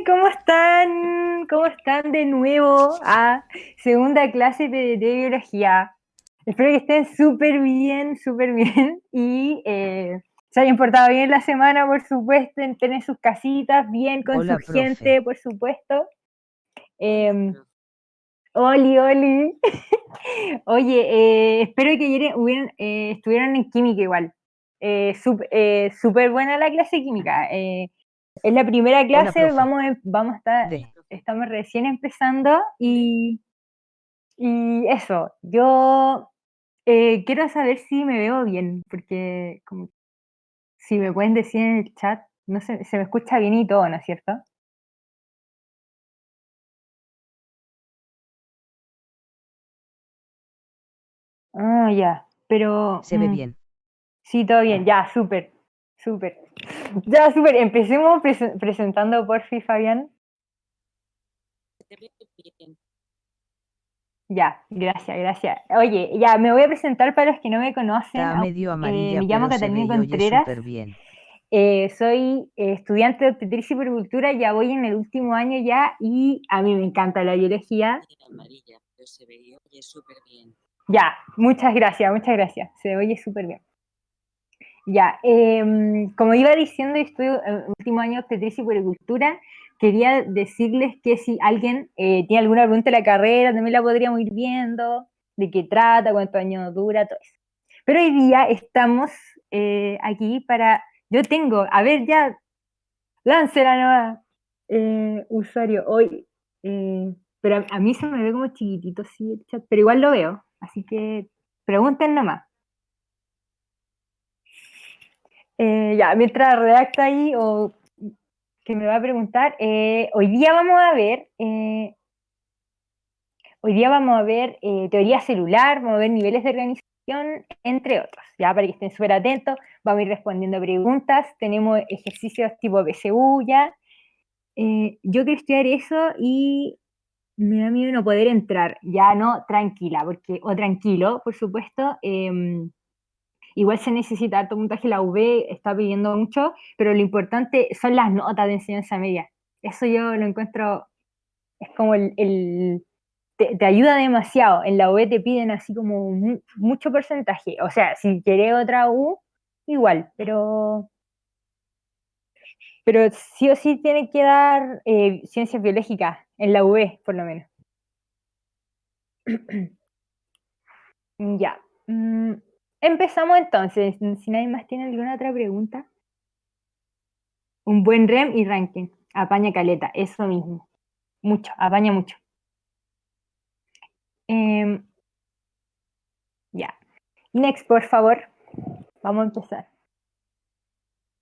¿Cómo están? ¿Cómo están de nuevo a segunda clase de biología? Espero que estén súper bien y se hayan portado bien la semana, por supuesto, en tener sus casitas bien con su Hola, profe. gente, por supuesto. Eh, Oli. Oye, espero que ayer estuvieron en química igual. Súper buena la clase de química. Es la primera Hola, clase, profe. vamos a estar, estamos recién empezando y eso, yo quiero saber si me veo bien, porque como, si me pueden decir en el chat, no sé, se me escucha bien y todo, ¿no es cierto? Ah, ya, pero Se ve bien. sí, todo bien, ya, súper. Ya, súper, empecemos presentando por fin, Fabián. Ya, gracias. Oye, ya, me voy a presentar para los que no me conocen. Está medio amarilla, Me llamo pero se ve Catalina y oye Contreras. súper bien. Soy estudiante de obstetricia y puericultura, ya voy en el último año ya y a mí me encanta la biología. Ya, muchas gracias. Se oye súper bien. Ya, como iba diciendo, estoy en el último año de obstetricia y puericultura. Quería decirles que si alguien tiene alguna pregunta de la carrera, también la podríamos ir viendo, de qué trata, cuántos años dura, todo eso. Pero hoy día estamos aquí para, yo tengo, a ver ya, lance la nueva usuario hoy, pero a mí se me ve como chiquitito, sí, el chat, pero igual lo veo, así que pregunten nomás. Ya, mientras redacta ahí o que me va a preguntar, hoy día vamos a ver teoría celular, vamos a ver niveles de organización, entre otros, ya para que estén súper atentos, vamos a ir respondiendo preguntas, tenemos ejercicios tipo PSU ya. Yo quiero estudiar eso y me da miedo no poder entrar, ya no tranquila, porque, o tranquilo, por supuesto, igual se necesita harto puntaje, la UV está pidiendo mucho, pero lo importante son las notas de enseñanza media. Eso yo lo encuentro, es como te ayuda demasiado. En la UV te piden así como mucho porcentaje. O sea, si querés otra U, igual, pero sí o sí tiene que dar ciencias biológicas en la UV, por lo menos. Ya. Empezamos entonces. Si nadie más tiene alguna otra pregunta. Un buen REM y ranking. Apaña caleta, eso mismo. Mucho, apaña mucho. Em, ya. Next, por favor. Vamos a empezar.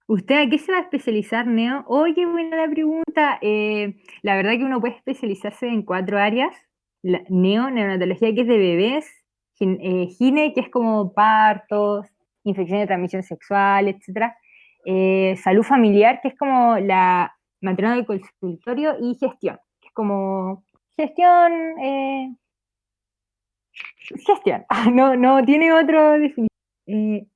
¿Usted a qué se va a especializar, Neo? Oye, buena la pregunta. La verdad que uno puede especializarse en cuatro áreas. Neonatología, que es de bebés. Gine, que es como partos, infección de transmisión sexual, etcétera. Salud familiar, que es como la matrona del consultorio. Y gestión, que es como gestión, gestión. No tiene otro definición. Eh,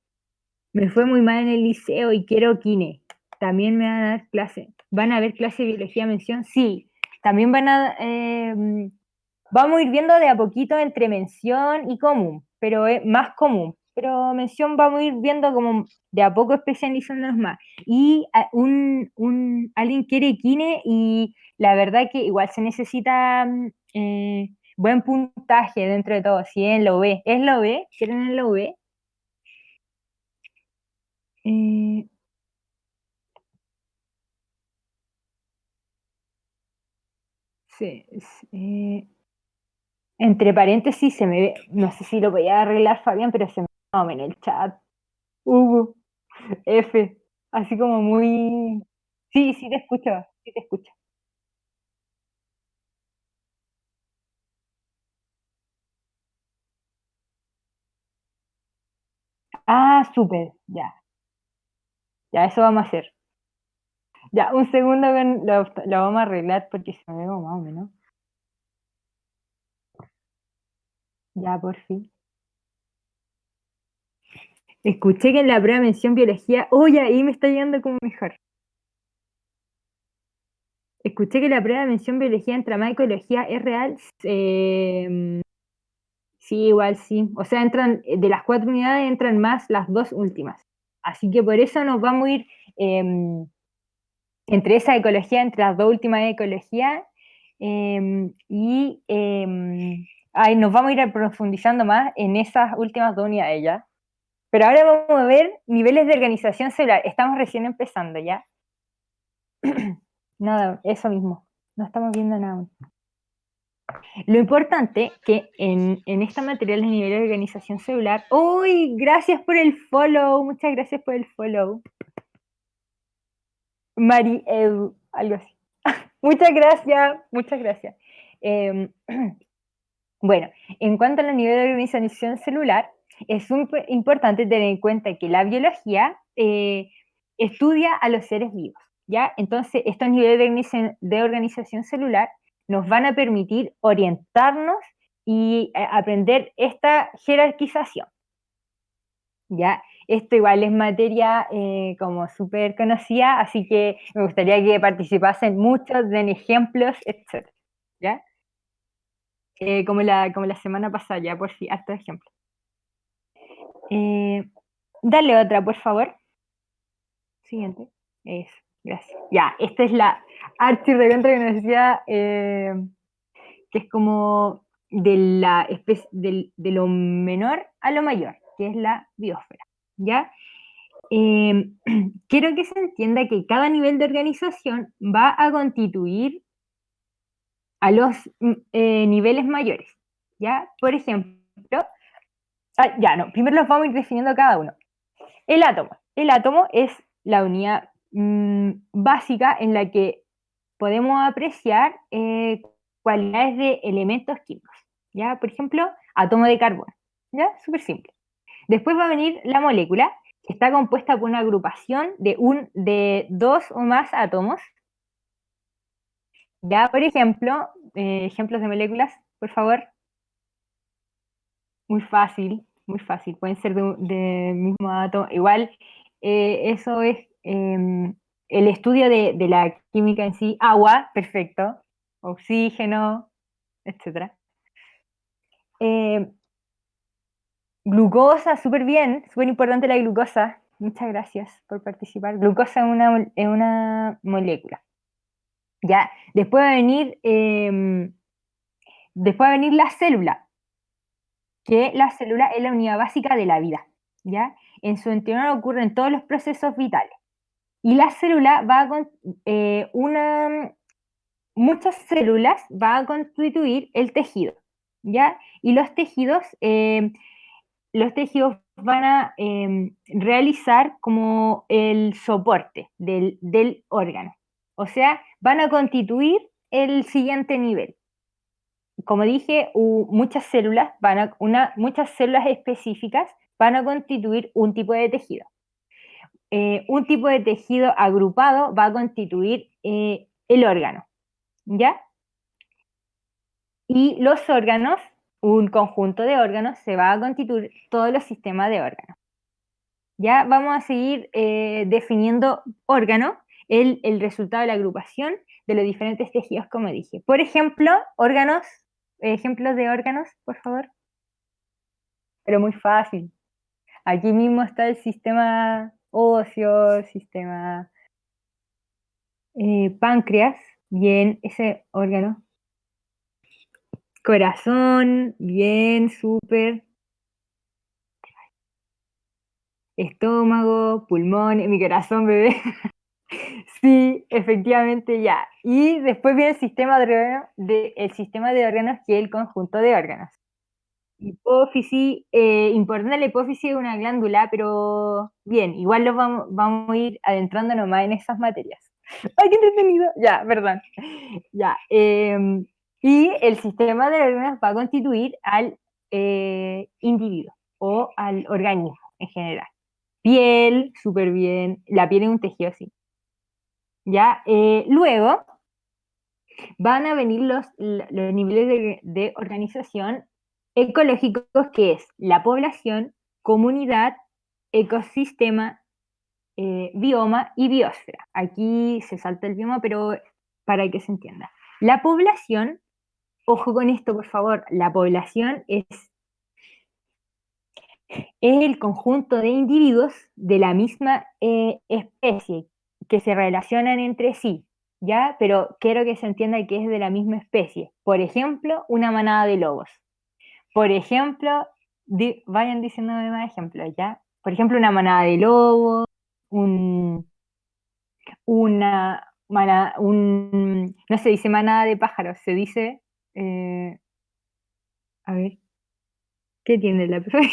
Me fue muy mal en el liceo y quiero kine. También me van a dar clase. ¿Van a haber clase de biología mención? Sí. También vamos a ir viendo de a poquito entre mención y común, pero es más común. Pero mención vamos a ir viendo como de a poco especializándonos más. Y alguien quiere kine y la verdad que igual se necesita buen puntaje dentro de todo. Si es en la UB. ¿Es la UB? ¿Quieren en la UB? Eh, Sí, entre paréntesis se me ve, no sé si lo podía arreglar Fabián, pero se me ve en el chat. Hugo, F, así como muy... Sí, sí te escucho. Ah, súper, ya, eso vamos a hacer. Ya, un segundo lo vamos a arreglar porque se me ve como más o menos. Ya, por fin. Escuché que en la prueba mención biología, oye, ahí me está llegando como mejor. Escuché que la prueba de mención biología entra más ecología, ¿es real? Sí, igual sí. O sea, entran, de las 4 unidades entran más las 2 últimas. Así que por eso nos vamos a ir entre esa ecología, entre las 2 últimas de ecología, y ahí nos vamos a ir profundizando más en esas últimas 2 unidades ya. Pero ahora vamos a ver niveles de organización celular. Estamos recién empezando, ¿ya? Nada, eso mismo. No estamos viendo nada aún. Lo importante que en esta materia, los niveles de organización celular. ¡Uy! Gracias por el follow. Muchas gracias por el follow. Mari Edu, algo así. Muchas gracias, muchas gracias. Eh, bueno, en cuanto a los niveles de organización celular, es súper importante tener en cuenta que la biología estudia a los seres vivos, ¿ya? Entonces, estos niveles de organización celular nos van a permitir orientarnos y aprender esta jerarquización, ¿ya? Esto igual es materia como súper conocida, así que me gustaría que participasen muchos, den ejemplos, etcétera, ¿ya? Como la semana pasada, ya por si, harto ejemplo. Dale otra, por favor. Siguiente. Eso, gracias. Ya, esta es la archirrecontra conocida, que es como de lo menor a lo mayor, que es la biosfera, ¿ya? Eh, quiero que se entienda que cada nivel de organización va a constituir a los niveles mayores, ¿ya? Por ejemplo, ya no, primero los vamos a ir definiendo cada uno. El átomo. El átomo es la unidad básica en la que podemos apreciar cualidades de elementos químicos, ¿ya? Por ejemplo, átomo de carbono, ¿ya? Súper simple. Después va a venir la molécula, que está compuesta por una agrupación de 2 o más átomos. Ya, por ejemplo, ejemplos de moléculas, por favor. Muy fácil, muy fácil. Pueden ser de mismo átomo. Igual, eso es el estudio de la química en sí. Agua, perfecto. Oxígeno, etcétera. Glucosa, súper bien, súper importante la glucosa. Muchas gracias por participar. Glucosa es una molécula. Ya, después va a venir la célula, que la célula es la unidad básica de la vida. ¿Ya? En su interior ocurren todos los procesos vitales. Y la célula va a muchas células va a constituir el tejido, ¿ya? Y los tejidos van a realizar como el soporte del órgano. O sea, van a constituir el siguiente nivel. Como dije, muchas células específicas van a constituir un tipo de tejido. Un tipo de tejido agrupado va a constituir el órgano, ¿ya? Y los órganos, un conjunto de órganos, se va a constituir todos los sistemas de órganos. Ya vamos a seguir definiendo órgano, el resultado de la agrupación de los diferentes tejidos, como dije. Por ejemplo, ejemplos de órganos, por favor. Pero muy fácil. Aquí mismo está el sistema óseo, sistema páncreas, bien, ese órgano. Corazón, bien, súper. Estómago, pulmón, mi corazón, bebé. Sí, efectivamente, ya. Y después viene el sistema de órganos, que es el conjunto de órganos. Hipófisis, importante la hipófisis es una glándula, pero bien, igual vamos a ir adentrándonos más en esas materias. ¡Ay, qué entretenido! Ya, perdón. Ya. Y el sistema de órganos va a constituir al individuo o al organismo en general. Piel, súper bien. La piel es un tejido así. Ya. Luego van a venir los niveles de organización ecológicos, que es la población, comunidad, ecosistema, bioma y biosfera. Aquí se salta el bioma, pero para que se entienda. La población, ojo con esto, por favor, la población es el conjunto de individuos de la misma especie que se relacionan entre sí, ¿ya? Pero quiero que se entienda que es de la misma especie. Por ejemplo, una manada de lobos. Por ejemplo, vayan diciéndome más ejemplos, ¿ya? Por ejemplo, una manada de lobos, un, no se dice manada de pájaros, se dice, a ver, ¿qué tiene la persona?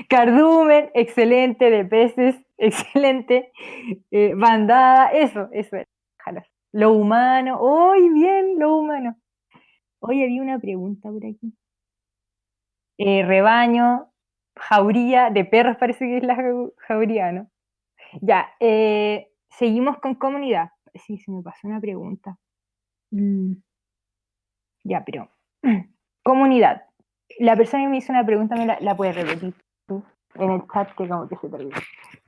Cardumen, excelente, de peces, excelente, bandada, eso es, pájaros. Lo humano, ¡uy, bien, lo humano! Hoy había una pregunta por aquí. Rebaño, jauría, de perros parece que es la jauría, ¿no? Ya, seguimos con comunidad. Sí, se me pasó una pregunta. Mm, ya, pero comunidad. La persona que me hizo una pregunta la puede repetir tú en el chat que como que se perdió.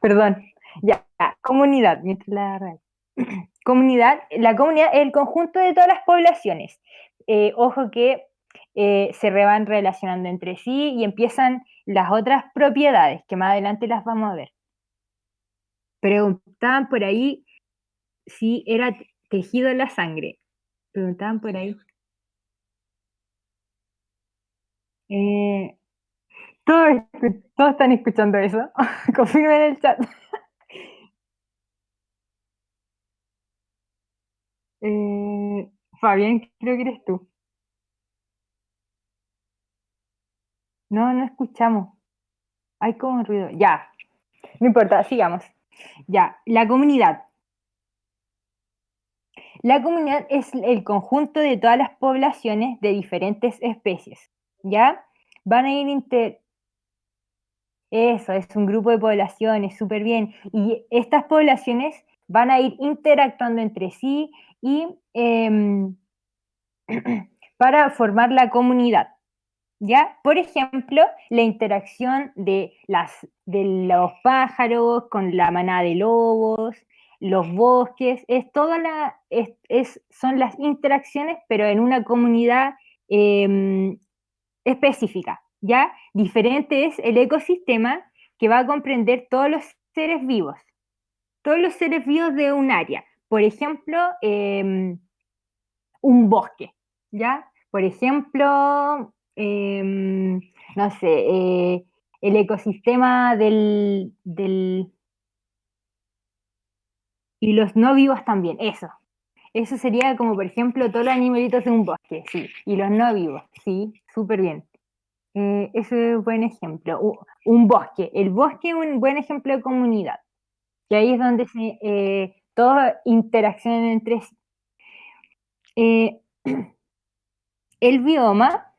Perdón. Ya, comunidad, mientras la comunidad, la comunidad es el conjunto de todas las poblaciones. Ojo que se van relacionando entre sí y empiezan las otras propiedades, que más adelante las vamos a ver. Preguntaban por ahí si era tejido en la sangre. Preguntaban por ahí. Eh, todos, todos están escuchando eso. Confirmen en el chat. Eh, Fabián, creo que eres tú. No, no escuchamos. Hay como un ruido. Ya, no importa, sigamos. Ya, la comunidad. La comunidad es el conjunto de todas las poblaciones de diferentes especies. ¿Ya? Van a ir Eso, es un grupo de poblaciones, súper bien. Y estas poblaciones van a ir interactuando entre sí y para formar la comunidad. ¿Ya? Por ejemplo, la interacción de los pájaros con la manada de lobos, los bosques, son las interacciones, pero en una comunidad específica, ¿ya? Diferente es el ecosistema que va a comprender todos los seres vivos de un área. Por ejemplo, un bosque, ¿ya? Por ejemplo, no sé, el ecosistema y los no vivos también, eso. Eso sería como, por ejemplo, todos los animalitos de un bosque, sí, y los no vivos, sí, súper bien. Ese es un buen ejemplo. Un bosque. El bosque es un buen ejemplo de comunidad. Y ahí es donde todos interaccionan entre sí. Eh, el bioma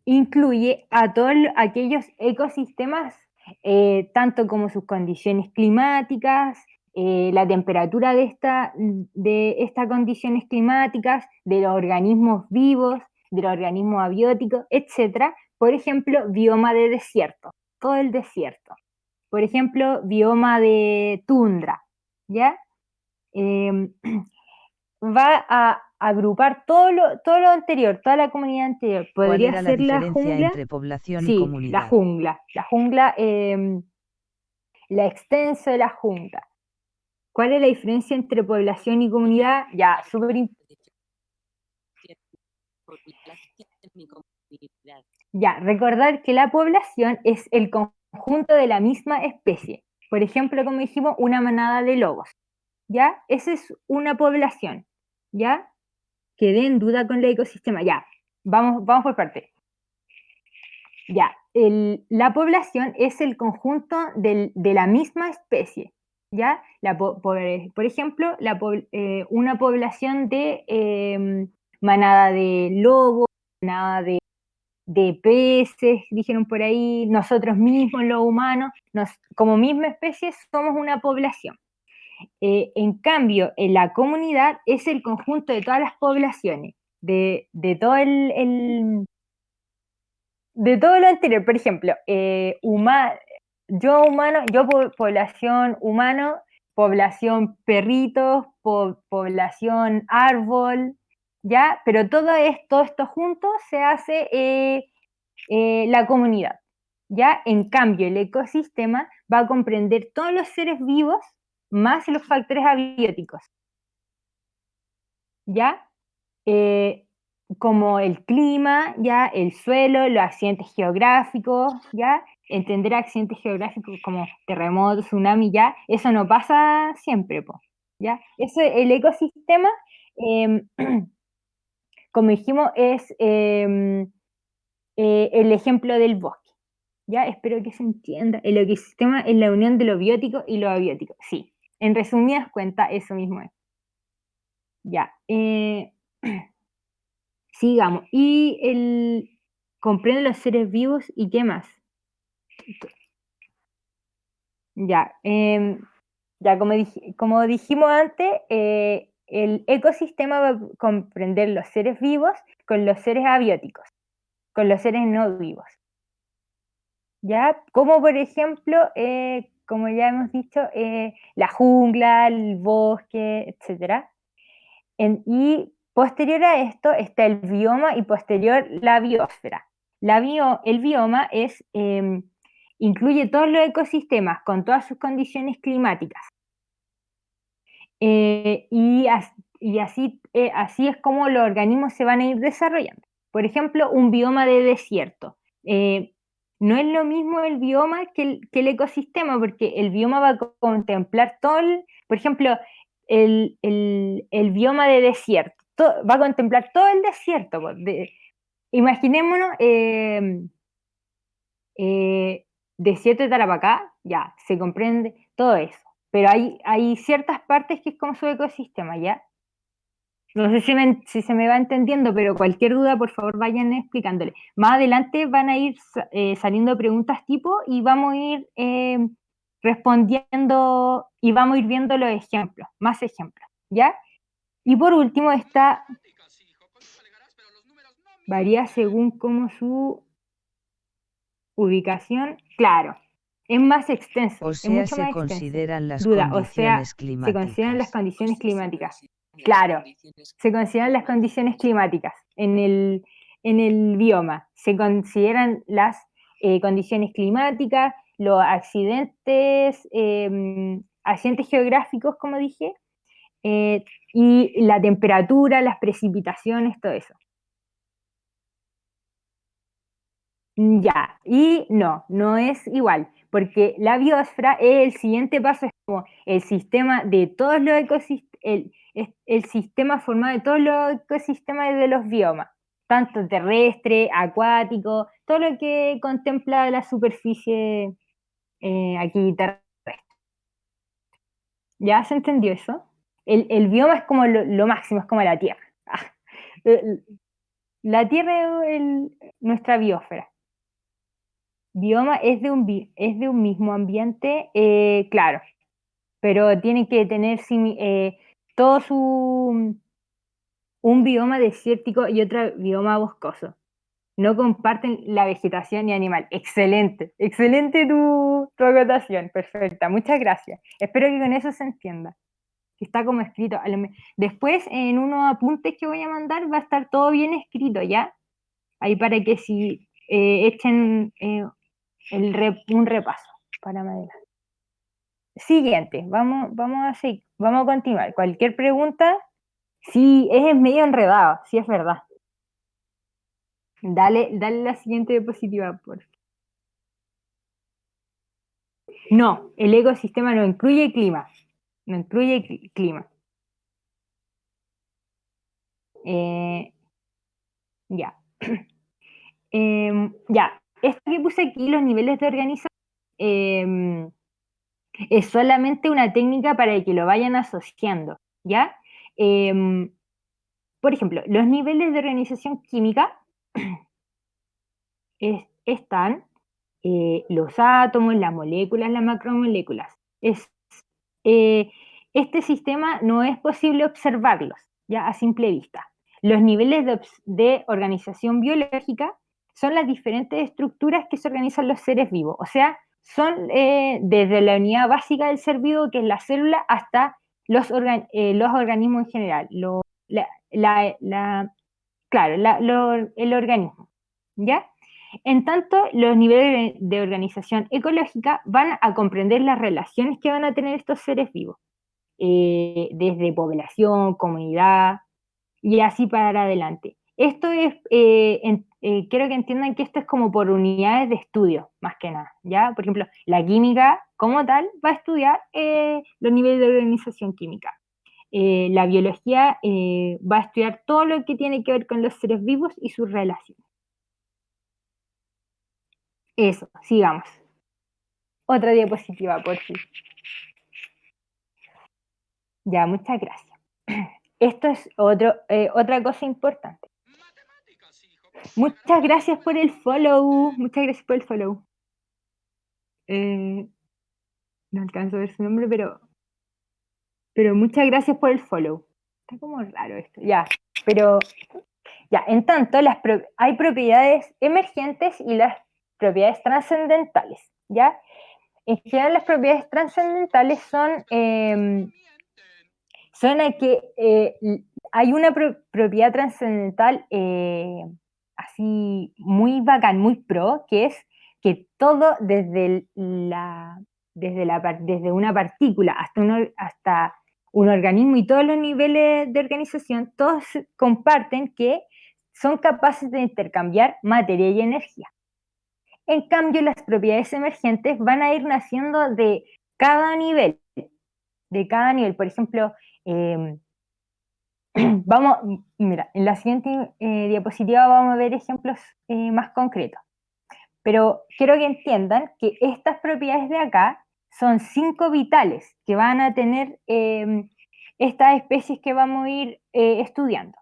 incluye a todos aquellos ecosistemas, tanto como sus condiciones climáticas, la temperatura de estas condiciones climáticas, de los organismos vivos, de los organismos abióticos, etcétera. Por ejemplo, bioma de desierto, todo el desierto. Por ejemplo, bioma de tundra, ¿ya? Eh, Va a agrupar todo lo anterior, toda la comunidad anterior. ¿Cuál Podría era la ser la diferencia jungla. entre población y Sí, la comunidad? jungla. La jungla, la extensa de la jungla. ¿Cuál es la diferencia entre población y comunidad? Ya, súper Ya, recordar que la población es el conjunto de la misma especie. Por ejemplo, como dijimos, una manada de lobos. ¿Ya? Esa es una población. ¿Ya? Quedé en duda con el ecosistema. Ya, vamos por parte. Ya, la población es el conjunto de la misma especie, ¿ya? Por ejemplo, una población de manada de lobos, manada de peces, dijeron por ahí, nosotros mismos, los humanos, como misma especie somos una población. En cambio, en la comunidad es el conjunto de todas las poblaciones, de todo de todo lo anterior, por ejemplo, yo población humano, población perritos, población árbol, ¿ya? Pero todo esto junto se hace la comunidad, ¿ya? En cambio, el ecosistema va a comprender todos los seres vivos más los factores abióticos, ¿ya? Como el clima, ¿ya? El suelo, los accidentes geográficos, ¿ya? Entender accidentes geográficos como terremotos, tsunami, ¿ya? Eso no pasa siempre, po, ¿ya? Eso, el ecosistema, eh, como dijimos, es el ejemplo del bosque, ¿ya? Espero que se entienda. El ecosistema es la unión de lo biótico y lo abiótico, sí. En resumidas cuentas, eso mismo es. Ya. Sigamos. Y comprende los seres vivos y qué más. Ya. Ya como dijimos antes, el ecosistema va a comprender los seres vivos con los seres abióticos, con los seres no vivos. ¿Ya? Como por ejemplo, como ya hemos dicho, la jungla, el bosque, etc. Y posterior a esto está el bioma y posterior la biosfera. El bioma incluye todos los ecosistemas con todas sus condiciones climáticas. Así es como los organismos se van a ir desarrollando. Por ejemplo, un bioma de desierto. No es lo mismo el bioma que el ecosistema, porque el bioma va a contemplar por ejemplo, el bioma de desierto, va a contemplar todo el desierto. Pues, imaginémonos desierto de Tarapacá, ya, se comprende todo eso. Pero hay ciertas partes que es como su ecosistema, ¿ya? No sé si se me va entendiendo, pero cualquier duda, por favor, vayan explicándole. Más adelante van a ir saliendo preguntas tipo y vamos a ir respondiendo y vamos a ir viendo los ejemplos, más ejemplos, ¿ya? Y por último varía según cómo su ubicación, claro, es más extenso, O es sea, mucho se más extenso. consideran las Duda, o sea, condiciones se consideran las climáticas. condiciones climáticas. Claro, se consideran las condiciones climáticas en el bioma. Se consideran las condiciones climáticas, los accidentes geográficos, como dije, y la temperatura, las precipitaciones, todo eso. Ya, y no es igual, porque la biosfera es el siguiente paso, es como el sistema de todos los ecosistemas, el sistema formado de todos los ecosistemas de los biomas, tanto terrestre, acuático, todo lo que contempla la superficie aquí terrestre. ¿Ya se entendió eso? El bioma es como lo máximo, es como la Tierra. El- La Tierra es nuestra biosfera. Bioma es de un mismo ambiente, claro, pero tiene que tener todo un bioma desértico y otro bioma boscoso. No comparten la vegetación ni animal. Excelente, excelente tu acotación, perfecta, muchas gracias. Espero que con eso se entienda, que está como escrito. Después, en unos apuntes que voy a mandar, va a estar todo bien escrito, ¿ya? Ahí para que si echen un repaso para Madela. Siguiente, vamos a continuar. Cualquier pregunta, sí, es medio enredado, sí es verdad. Dale la siguiente diapositiva, por favor. No, el ecosistema no incluye clima. No incluye clima. Ya. Ya. Esto que puse aquí, los niveles de organización, es solamente una técnica para que lo vayan asociando, ¿ya? Por ejemplo, los niveles de organización química están los átomos, las moléculas, las macromoléculas. Eh, este sistema no es posible observarlos ya a simple vista. Los niveles de organización biológica son las diferentes estructuras que se organizan los seres vivos, o sea, son desde la unidad básica del ser vivo, que es la célula, hasta los organismos en general, la, claro, el organismo, ¿ya? En tanto, los niveles de organización ecológica van a comprender las relaciones que van a tener estos seres vivos, desde población, comunidad, y así para adelante. Esto es, quiero que entiendan que esto es como por unidades de estudio, más que nada, ¿ya? Por ejemplo, la química como tal va a estudiar los niveles de organización química. La biología va a estudiar todo lo que tiene que ver con los seres vivos y sus relaciones. Eso, sigamos. Otra diapositiva, por fin. Ya, muchas gracias. Esto es otra cosa importante. Muchas gracias por el follow. Muchas gracias por el follow. No alcanzo a ver su nombre, pero muchas gracias por el follow. Está como raro esto. Ya, pero ya, en tanto, hay propiedades emergentes y las propiedades trascendentales, ¿ya? En general, las propiedades trascendentales son a que hay una propiedad trascendental así muy bacán, muy pro, que es que todo desde una partícula hasta un organismo y todos los niveles de organización, todos comparten que son capaces de intercambiar materia y energía. En cambio, las propiedades emergentes van a ir naciendo de cada nivel, Por ejemplo, mira, en la siguiente diapositiva vamos a ver ejemplos más concretos. Pero quiero que entiendan que estas propiedades de acá son 5 vitales que van a tener estas especies que vamos a ir estudiando.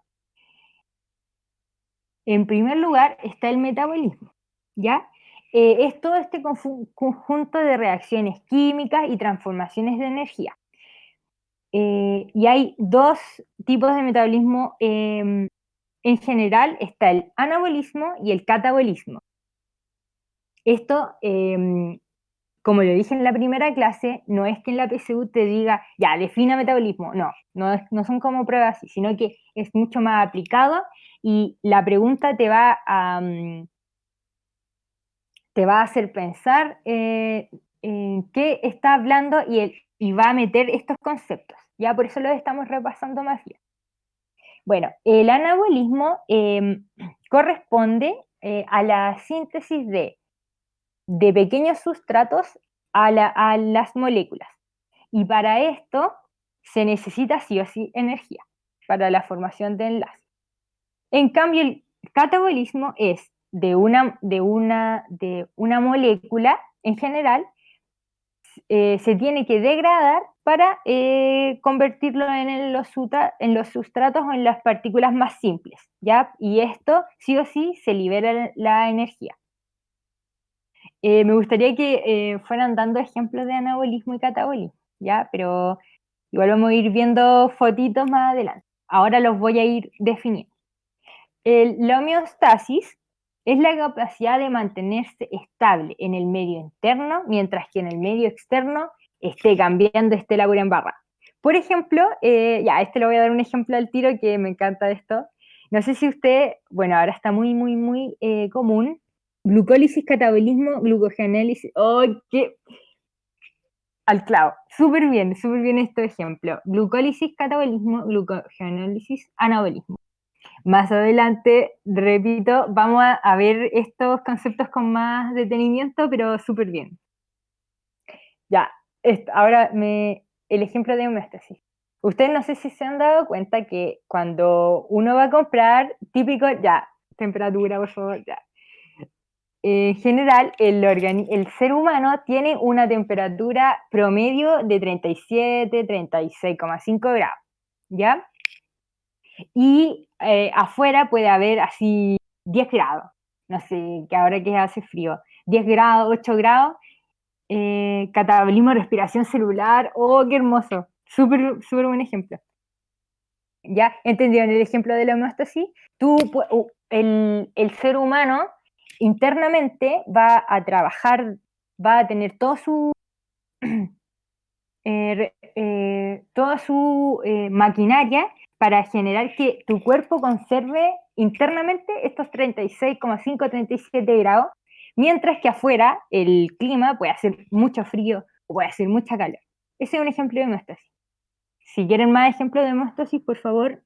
En primer lugar está el metabolismo, ¿ya? Es todo este conjunto de reacciones químicas y transformaciones de energía. Y hay dos tipos de metabolismo. En general está el anabolismo y el catabolismo. Esto, como lo dije en la primera clase, no es que en la PSU te diga, ya, defina metabolismo. No son como pruebas así, sino que es mucho más aplicado y la pregunta te va a hacer pensar en qué está hablando y va a meter estos conceptos. Ya por eso los estamos repasando más bien. Bueno, el anabolismo corresponde a la síntesis de pequeños sustratos a las moléculas. Y para esto se necesita sí o sí energía para la formación de enlaces. En cambio, el catabolismo es de una molécula en general, se tiene que degradar para convertirlo en los sustratos o en las partículas más simples, ¿ya? Y esto sí o sí se libera la energía. Me gustaría que fueran dando ejemplos de anabolismo y catabolismo, ¿ya? Pero igual vamos a ir viendo fotitos más adelante. Ahora los voy a ir definiendo. La homeostasis es la capacidad de mantenerse estable en el medio interno, mientras que en el medio externo esté cambiando, esté la pura embarrada. Por ejemplo, le voy a dar un ejemplo al tiro que me encanta de esto. No sé si usted, bueno, ahora está muy, muy, muy común. Glucólisis, catabolismo, glucogenólisis. ¡Oh, qué! Al clavo. Súper bien este ejemplo. Glucólisis, catabolismo, glucogenólisis, anabolismo. Más adelante, repito, vamos a ver estos conceptos con más detenimiento, pero súper bien. Ya, ahora el ejemplo de homeostasis. Ustedes no sé si se han dado cuenta que cuando uno va a comprar, típico, ya, temperatura, por favor, ya. En general, el ser humano tiene una temperatura promedio de 37, 36,5 grados, ¿ya? Y afuera puede haber así 10 grados, no sé, que ahora que hace frío, 10 grados, 8 grados, catabolismo, respiración celular, oh, qué hermoso, súper, súper buen ejemplo. ¿Ya? ¿Entendieron el ejemplo de la homeostasis? El ser humano internamente va a trabajar va a tener toda su maquinaria para generar que tu cuerpo conserve internamente estos 36,5, 37 grados, mientras que afuera el clima puede hacer mucho frío o puede hacer mucha calor. Ese es un ejemplo de hemostasis. Si quieren más ejemplos de hemostasis, por favor.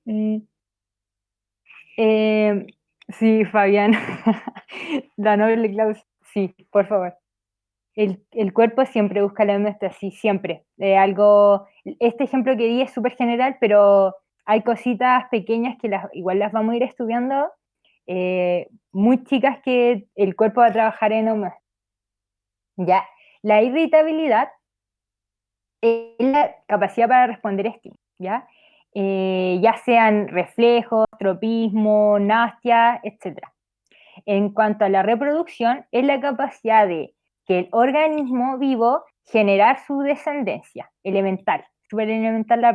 Sí, Fabián. La noble Klaus. Sí, por favor. El cuerpo siempre busca la homeostasis, siempre. Este ejemplo que di es súper general, pero hay cositas pequeñas que igual las vamos a ir estudiando, muy chicas que el cuerpo va a trabajar en homeostasis. Ya, la irritabilidad es la capacidad para responder estímulos, ¿ya? Ya sean reflejos, tropismo, nastia, etc. En cuanto a la reproducción, es la capacidad de que el organismo vivo generar su descendencia elemental, súper elemental la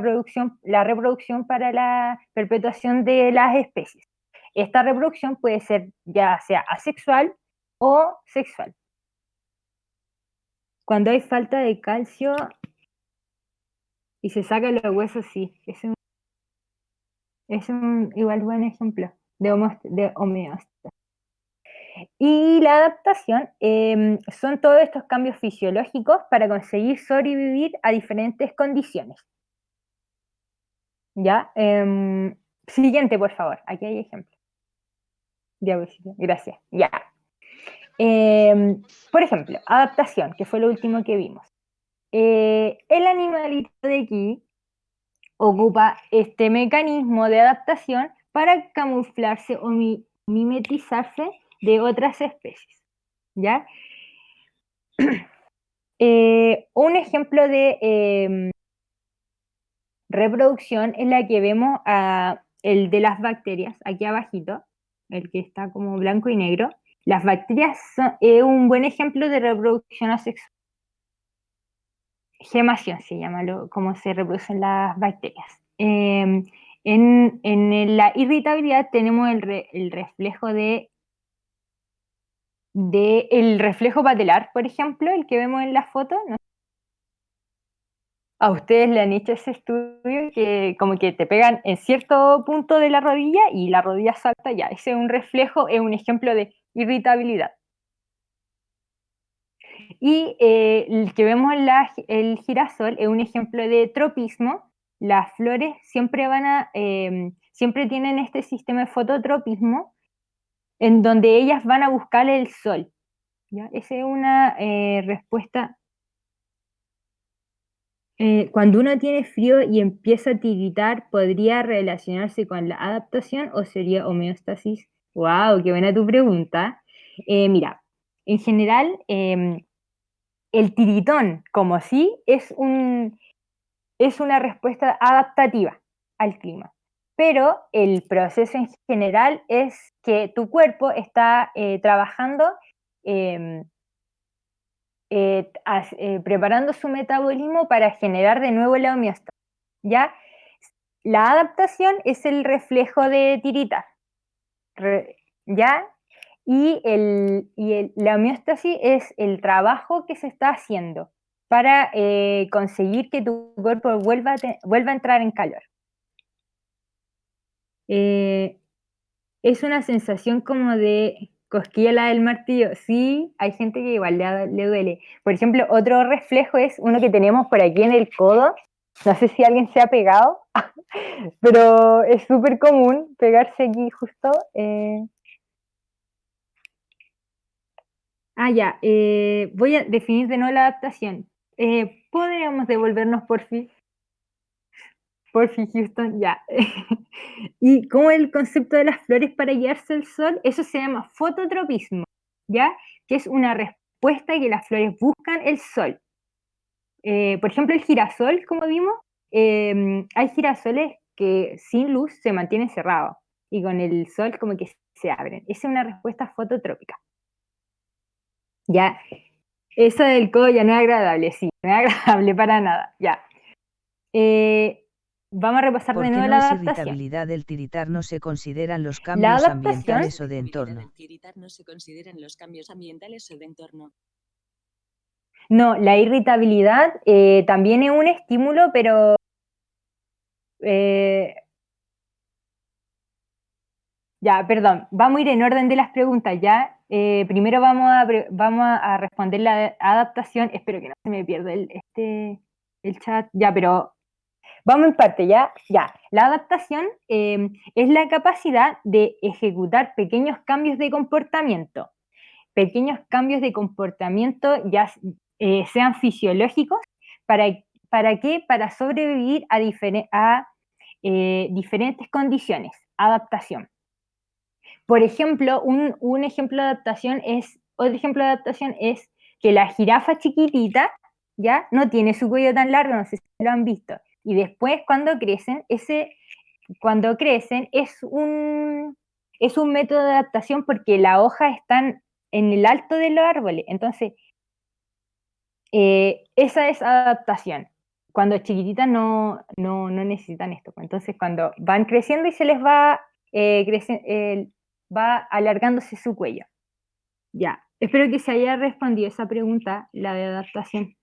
reproducción para la perpetuación de las especies. Esta reproducción puede ser ya sea asexual o sexual. Cuando hay falta de calcio y se sacan los huesos, sí, es un igual buen ejemplo de homeostasis. Y la adaptación son todos estos cambios fisiológicos para conseguir sobrevivir a diferentes condiciones. ¿Ya? Siguiente, por favor. Aquí hay ejemplo. Diapositiva. Gracias. Ya. Por ejemplo, adaptación, que fue lo último que vimos. El animalito de aquí ocupa este mecanismo de adaptación para camuflarse o mimetizarse de otras especies. ¿Ya? Un ejemplo de reproducción es la que vemos el de las bacterias, aquí abajito, el que está como blanco y negro. Las bacterias son un buen ejemplo de reproducción asexual. Gemación se llama cómo se reproducen las bacterias. En la irritabilidad tenemos el reflejo el reflejo patelar, por ejemplo, el que vemos en la foto. ¿No? A ustedes le han hecho ese estudio que como que te pegan en cierto punto de la rodilla y la rodilla salta ya. Ese es un reflejo, es un ejemplo de irritabilidad. Y el que vemos el girasol es un ejemplo de tropismo. Las flores siempre tienen este sistema de fototropismo en donde ellas van a buscar el sol. ¿Ya? Esa es una respuesta. Cuando uno tiene frío y empieza a tiritar, ¿podría relacionarse con la adaptación o sería homeostasis? ¡Wow! ¡Qué buena tu pregunta! Mira, en general, el tiritón, como sí, es una respuesta adaptativa al clima. Pero el proceso en general es que tu cuerpo está trabajando em, preparando su metabolismo para generar de nuevo la homeostasis. ¿Ya? La adaptación es el reflejo de tiritar, ¿ya? La homeostasis es el trabajo que se está haciendo para conseguir que tu cuerpo vuelva a entrar en calor. Es una sensación como de cosquilla la del martillo. Sí, hay gente que igual le duele. Por ejemplo, otro reflejo es uno que tenemos por aquí en el codo. No sé si alguien se ha pegado, pero es súper común pegarse aquí justo. Ya, voy a definir de nuevo la adaptación. ¿Podríamos devolvernos por fin? Porfi, Houston, ya. Y como el concepto de las flores para guiarse al sol, eso se llama fototropismo, ¿ya? Que es una respuesta que las flores buscan el sol. Por ejemplo, el girasol, como vimos, hay girasoles que sin luz se mantienen cerrados y con el sol como que se abren. Esa es una respuesta fototrópica. Ya, eso del codo ya no es agradable, sí, no es agradable para nada, ya. Vamos a repasar de ¿Por qué nuevo no la es adaptación. irritabilidad del tiritar no se consideran los La cambios adaptación, ambientales o de entorno? Tiritar no se consideran los cambios ambientales o de entorno. No, la irritabilidad también es un estímulo, pero eh, ya, perdón, vamos a ir en orden de las preguntas, ¿ya? Primero vamos a responder la adaptación, espero que no se me pierda el chat, ya, pero vamos en parte, ¿ya? Ya, la adaptación es la capacidad de ejecutar pequeños cambios de comportamiento ya sean fisiológicos, ¿para, para qué? Para sobrevivir a diferentes condiciones, adaptación. Por ejemplo, un ejemplo de adaptación otro ejemplo de adaptación es que la jirafa chiquitita, ¿ya? No tiene su cuello tan largo, no sé si lo han visto. Y después cuando crecen es un método de adaptación porque las hojas están en el alto de los árboles. Entonces, esa es adaptación. Cuando chiquititas no necesitan esto. Entonces, cuando van creciendo y se les va alargándose su cuello. Ya, espero que se haya respondido esa pregunta, la de adaptación.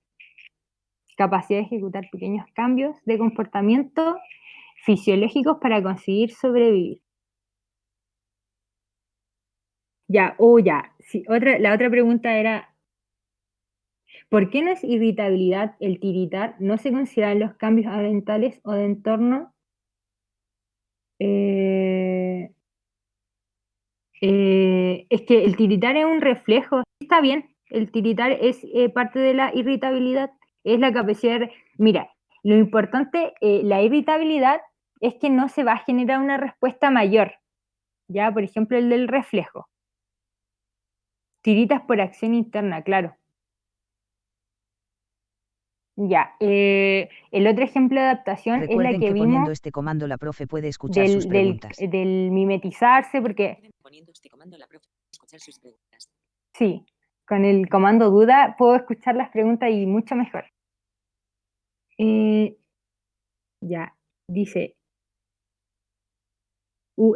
Capacidad de ejecutar pequeños cambios de comportamiento fisiológicos para conseguir sobrevivir. Ya, ya. Sí, la otra pregunta era, ¿por qué no es irritabilidad el tiritar? ¿No se consideran los cambios ambientales o de entorno? Eh, es que el tiritar es un reflejo. Está bien, el tiritar es parte de la irritabilidad. Es la capacidad Mira, lo importante, la irritabilidad es que no se va a generar una respuesta mayor. Ya, por ejemplo, el del reflejo. Tiritas por acción interna, claro. Ya, el otro ejemplo de adaptación es la Recuerden que que poniendo vimos este comando la profe puede escuchar sus preguntas. del mimetizarse, porque Poniendo este comando la profe puede escuchar sus preguntas. sí, con el comando duda puedo escuchar las preguntas y mucho mejor. Ya, dice,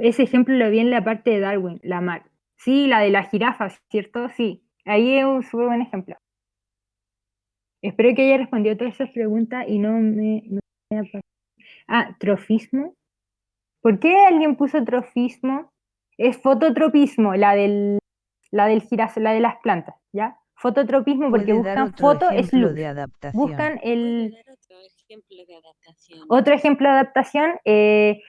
ese ejemplo lo vi en la parte de Darwin, la mar. Sí, la de la jirafa, ¿cierto? Sí, ahí es un súper buen ejemplo. Espero que haya respondido todas esas preguntas y no me haya pasado. Ah, trofismo. ¿Por qué alguien puso trofismo? Es fototropismo, la del girasol, la de las plantas, ¿ya? Fototropismo porque ¿Puede dar buscan otro foto, es ejemplo luz. de adaptación? Buscan ¿Puede dar otro ejemplo de adaptación? otro ejemplo de adaptación, el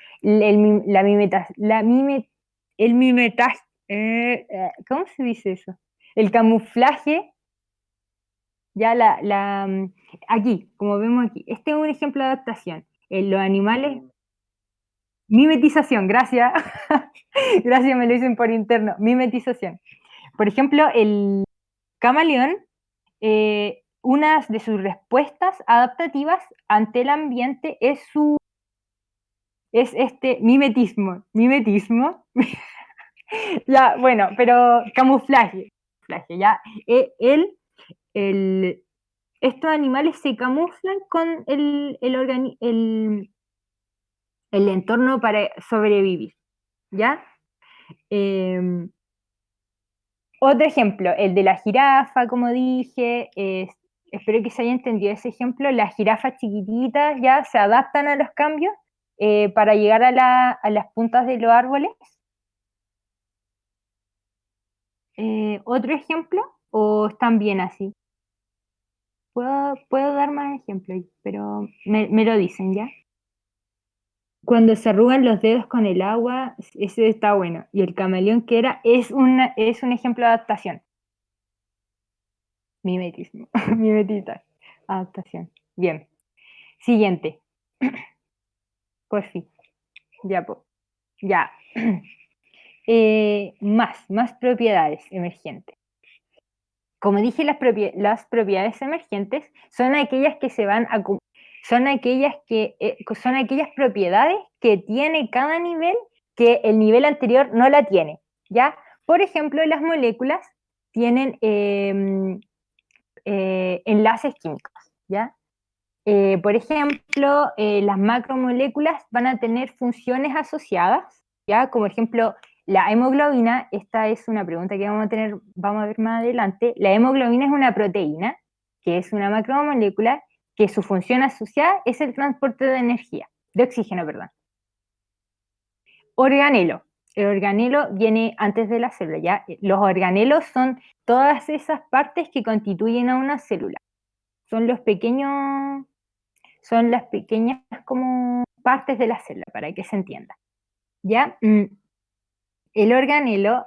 mimetaje, ¿cómo se dice eso? El camuflaje, ya aquí, como vemos aquí, este es un ejemplo de adaptación. En los animales, mimetización, gracias, gracias, me lo dicen por interno, mimetización. Por ejemplo, el camaleón, una de sus respuestas adaptativas ante el ambiente es este mimetismo, ya, bueno, pero camuflaje, ya, el, estos animales se camuflan con el entorno para sobrevivir, ¿ya? Otro ejemplo, el de la jirafa, como dije, espero que se haya entendido ese ejemplo, las jirafas chiquititas ya se adaptan a los cambios para llegar a las puntas de los árboles. ¿Otro ejemplo? ¿O están bien así? Puedo dar más ejemplos, pero me lo dicen ya. Cuando se arrugan los dedos con el agua, ese está bueno. Y el camaleón que es un ejemplo de adaptación. Mimetismo, mimetita, adaptación. Bien. Siguiente. Por fin. Ya, ya. Más propiedades emergentes. Como dije, las propiedades emergentes son aquellas que son aquellas propiedades que tiene cada nivel que el nivel anterior no la tiene, ¿ya? Por ejemplo, las moléculas tienen enlaces químicos, ¿ya? Por ejemplo, las macromoléculas van a tener funciones asociadas, ¿ya? Como ejemplo, la hemoglobina, esta es una pregunta que vamos a ver más adelante. La hemoglobina es una proteína que es una macromolécula, que su función asociada es el transporte de energía, de oxígeno, perdón. Organelo. El organelo viene antes de la célula, ¿ya? Los organelos son todas esas partes que constituyen a una célula. Son las pequeñas como partes de la célula, para que se entienda. ¿Ya? El organelo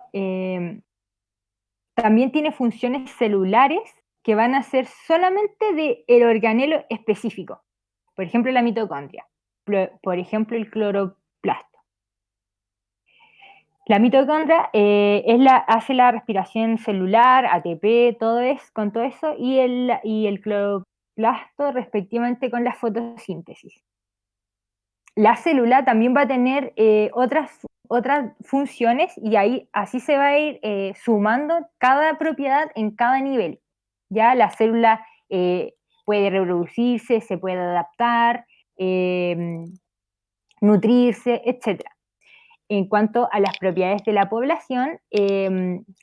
también tiene funciones celulares que van a ser solamente del organelo específico. Por ejemplo, la mitocondria. Por ejemplo, el cloroplasto. La mitocondria hace la respiración celular, ATP, con todo eso, y el cloroplasto respectivamente con la fotosíntesis. La célula también va a tener otras funciones y así se va a ir sumando cada propiedad en cada nivel. Ya la célula puede reproducirse, se puede adaptar, nutrirse, etc. En cuanto a las propiedades de la población,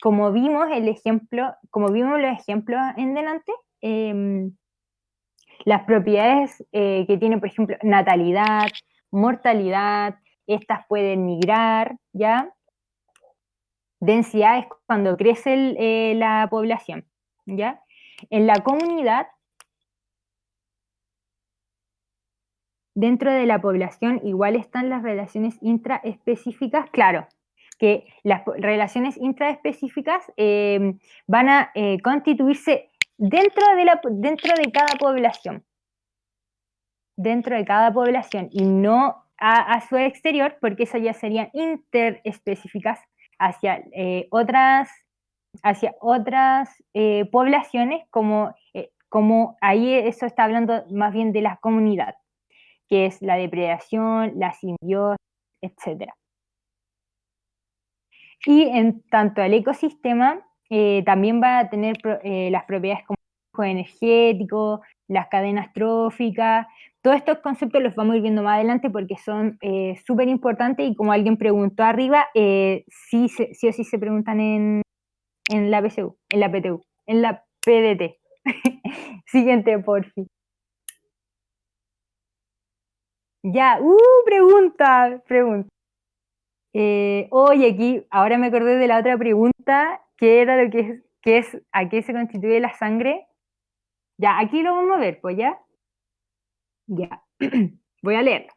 como vimos los ejemplos en delante, las propiedades que tiene, por ejemplo, natalidad, mortalidad, estas pueden migrar, ¿ya? Densidad es cuando crece la población, ¿ya? En la comunidad, dentro de la población igual están las relaciones intraespecíficas, claro, que las relaciones intraespecíficas van a constituirse dentro de cada población. Dentro de cada población y no a su exterior, porque esas ya serían interespecíficas hacia otras poblaciones, como ahí eso está hablando más bien de la comunidad, que es la depredación, la simbiosis, etc. Y en tanto al ecosistema, también va a tener las propiedades como el flujo energético, las cadenas tróficas. Todos estos conceptos los vamos a ir viendo más adelante porque son súper importantes y como alguien preguntó arriba, sí o sí se preguntan en la PSU, en la PTU, en la PDT. Siguiente, porfi. Ya, pregunta. Oye, aquí, ahora me acordé de la otra pregunta, que era lo que es a qué se constituye la sangre. Ya, aquí lo vamos a ver, pues ya. Ya, voy a leerlo.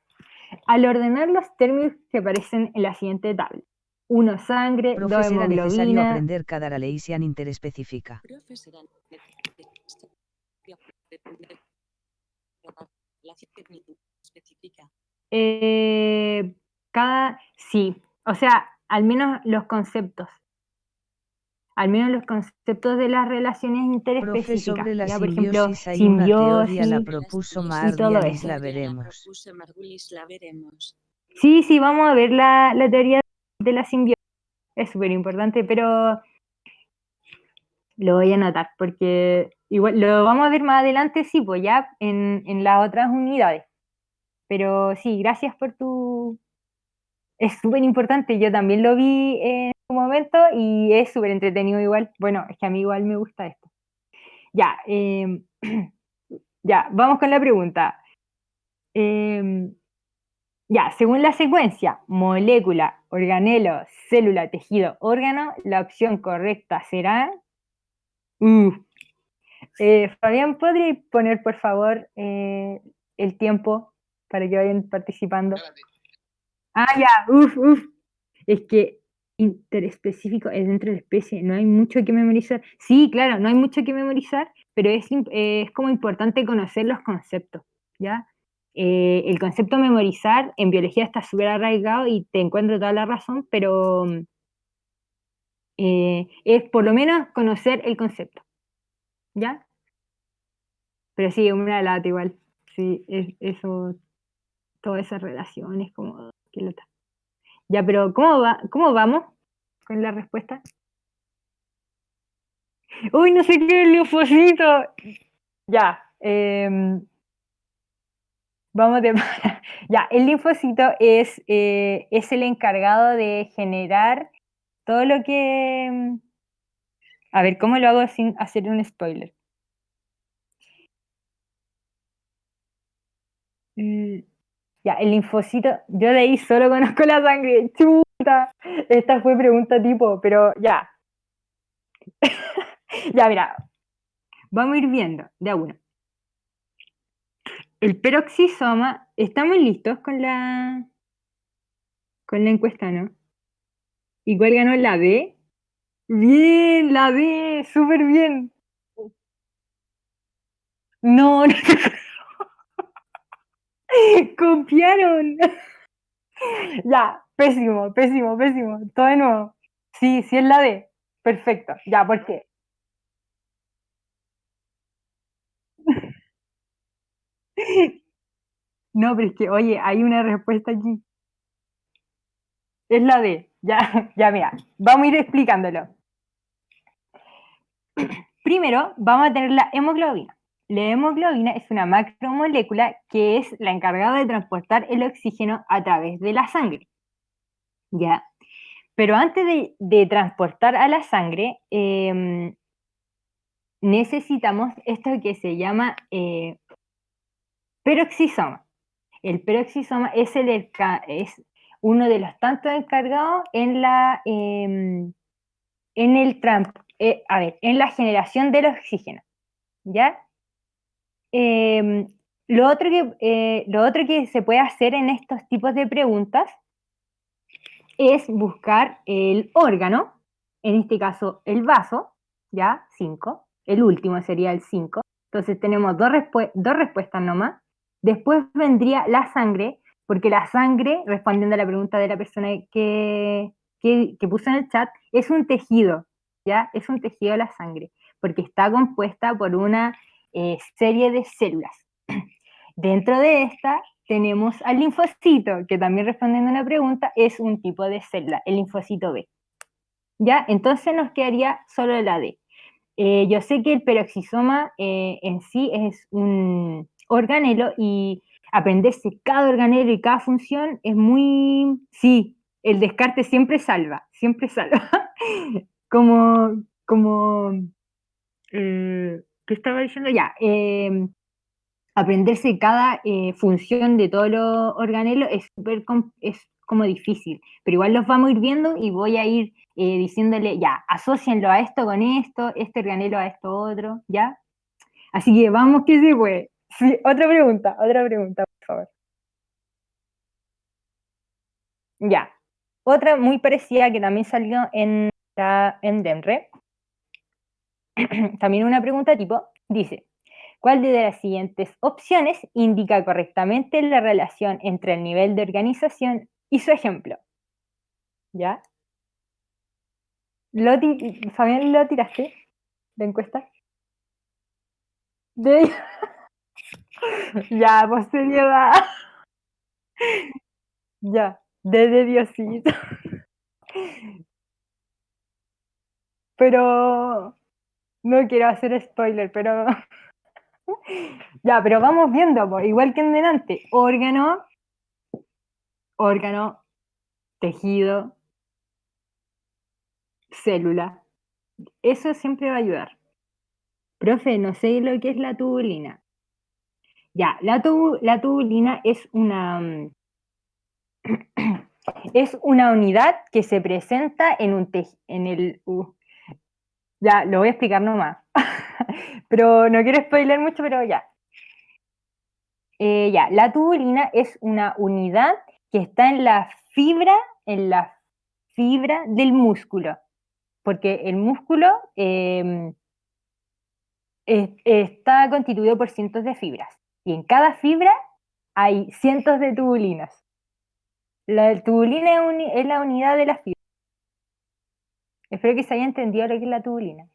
Al ordenar los términos que aparecen en la siguiente tabla. 1 sangre, Profe, 2 será necesario hemoglobina. aprender cada raleisian interespecífica. Profe, será necesario aprender la ciencia específica. Sí, o sea, al menos los conceptos de las relaciones Profe, interespecíficas, sobre la ¿ya? Por ejemplo, simbiosis hay una teoría, la simbiosis propuso y todo Margulis, eso. la veremos. Propuso Margulis, la veremos. Sí, vamos a ver la teoría de la simbiosis, es súper importante, pero lo voy a anotar porque igual lo vamos a ver más adelante, sí, pues ya en las otras unidades. Pero sí, gracias por Es súper importante, yo también lo vi en su momento y es súper entretenido igual. Bueno, es que a mí igual me gusta esto. Ya, ya, vamos con la pregunta. Ya, según la secuencia, molécula, organelo, célula, tejido, órgano, la opción correcta será... Fabián, ¿podrías poner por favor el tiempo para que vayan participando? Ah, ya, Es que interespecífico es dentro de la especie, no hay mucho que memorizar. Sí, claro, no hay mucho que memorizar, pero es como importante conocer los conceptos, ¿ya? El concepto memorizar en biología está súper arraigado y te encuentro toda la razón, pero es por lo menos conocer el concepto, ¿ya? Pero sí, una lata igual. Sí, eso, todas esas relaciones, como que lata. Ya, pero ¿cómo vamos con la respuesta? ¡Uy, no sé qué es el linfocito! Ya, vamos de... Ya, el linfocito es el encargado de generar todo lo que... A ver, ¿cómo lo hago sin hacer un spoiler? Ya, el linfocito, yo de ahí solo conozco la sangre. Chuta. Esta fue pregunta tipo, pero ya. Ya, mira, vamos a ir viendo de a uno. El peroxisoma, ¿estamos listos con la encuesta, no? ¿Y cuál ganó la D? Bien, la D, súper bien. No, no, copiaron. Ya, pésimo, pésimo, pésimo. Todo de nuevo. Sí, sí es la D. Perfecto. Ya, ¿por qué? No, pero es que, oye, hay una respuesta aquí. Es la D. Ya, ya, mira. Vamos a ir explicándolo. Primero, vamos a tener la hemoglobina. La hemoglobina es una macromolécula que es la encargada de transportar el oxígeno a través de la sangre. ¿Ya? Pero antes de transportar a la sangre, necesitamos esto que se llama peroxisoma. El peroxisoma es uno de los tantos encargados en la generación del oxígeno, ¿ya? Eh, lo otro que se puede hacer en estos tipos de preguntas es buscar el órgano, en este caso el vaso, ¿ya? 5. El último sería el 5. Entonces tenemos dos respuestas nomás. Después vendría la sangre, porque la sangre, respondiendo a la pregunta de la persona que puso en el chat, es un tejido, ¿ya? Es un tejido la sangre, porque está compuesta por una serie de células. Dentro de esta tenemos al linfocito, que también respondiendo a una pregunta, es un tipo de célula, el linfocito B. ¿Ya? Entonces nos quedaría solo la D. Yo sé que el peroxisoma en sí es un organelo y aprenderse cada organelo y cada función es muy... Sí, el descarte siempre salva, siempre salva. como, ¿qué estaba diciendo? Ya, aprenderse cada función de todos los organelos es como difícil, pero igual los vamos a ir viendo y voy a ir diciéndole, ya, asócienlo a esto con esto, este organelo a esto otro, ¿ya? Así que vamos que se puede. Sí, otra pregunta, por favor. Ya, otra muy parecida que también salió en DEMRE, también una pregunta tipo, dice, ¿cuál de las siguientes opciones indica correctamente la relación entre el nivel de organización y su ejemplo? ¿Ya? Fabián, ¿lo tiraste? ¿La encuesta? De... Ya, pues seriedad. Ya, de Diosito. Pero no quiero hacer spoiler, pero ya, pero vamos viendo, pues, igual que en delante. Órgano, tejido, célula. Eso siempre va a ayudar. Profe, no sé lo que es la tubulina. Ya, la tubulina es una unidad que se presenta en un en el... ya, lo voy a explicar nomás. Pero no quiero spoiler mucho, pero ya. Ya, la tubulina es una unidad que está en la fibra del músculo, porque el músculo está constituido por cientos de fibras, y en cada fibra hay cientos de tubulinas. La tubulina es la unidad de la fibra. Espero que se haya entendido lo que es la tubulina.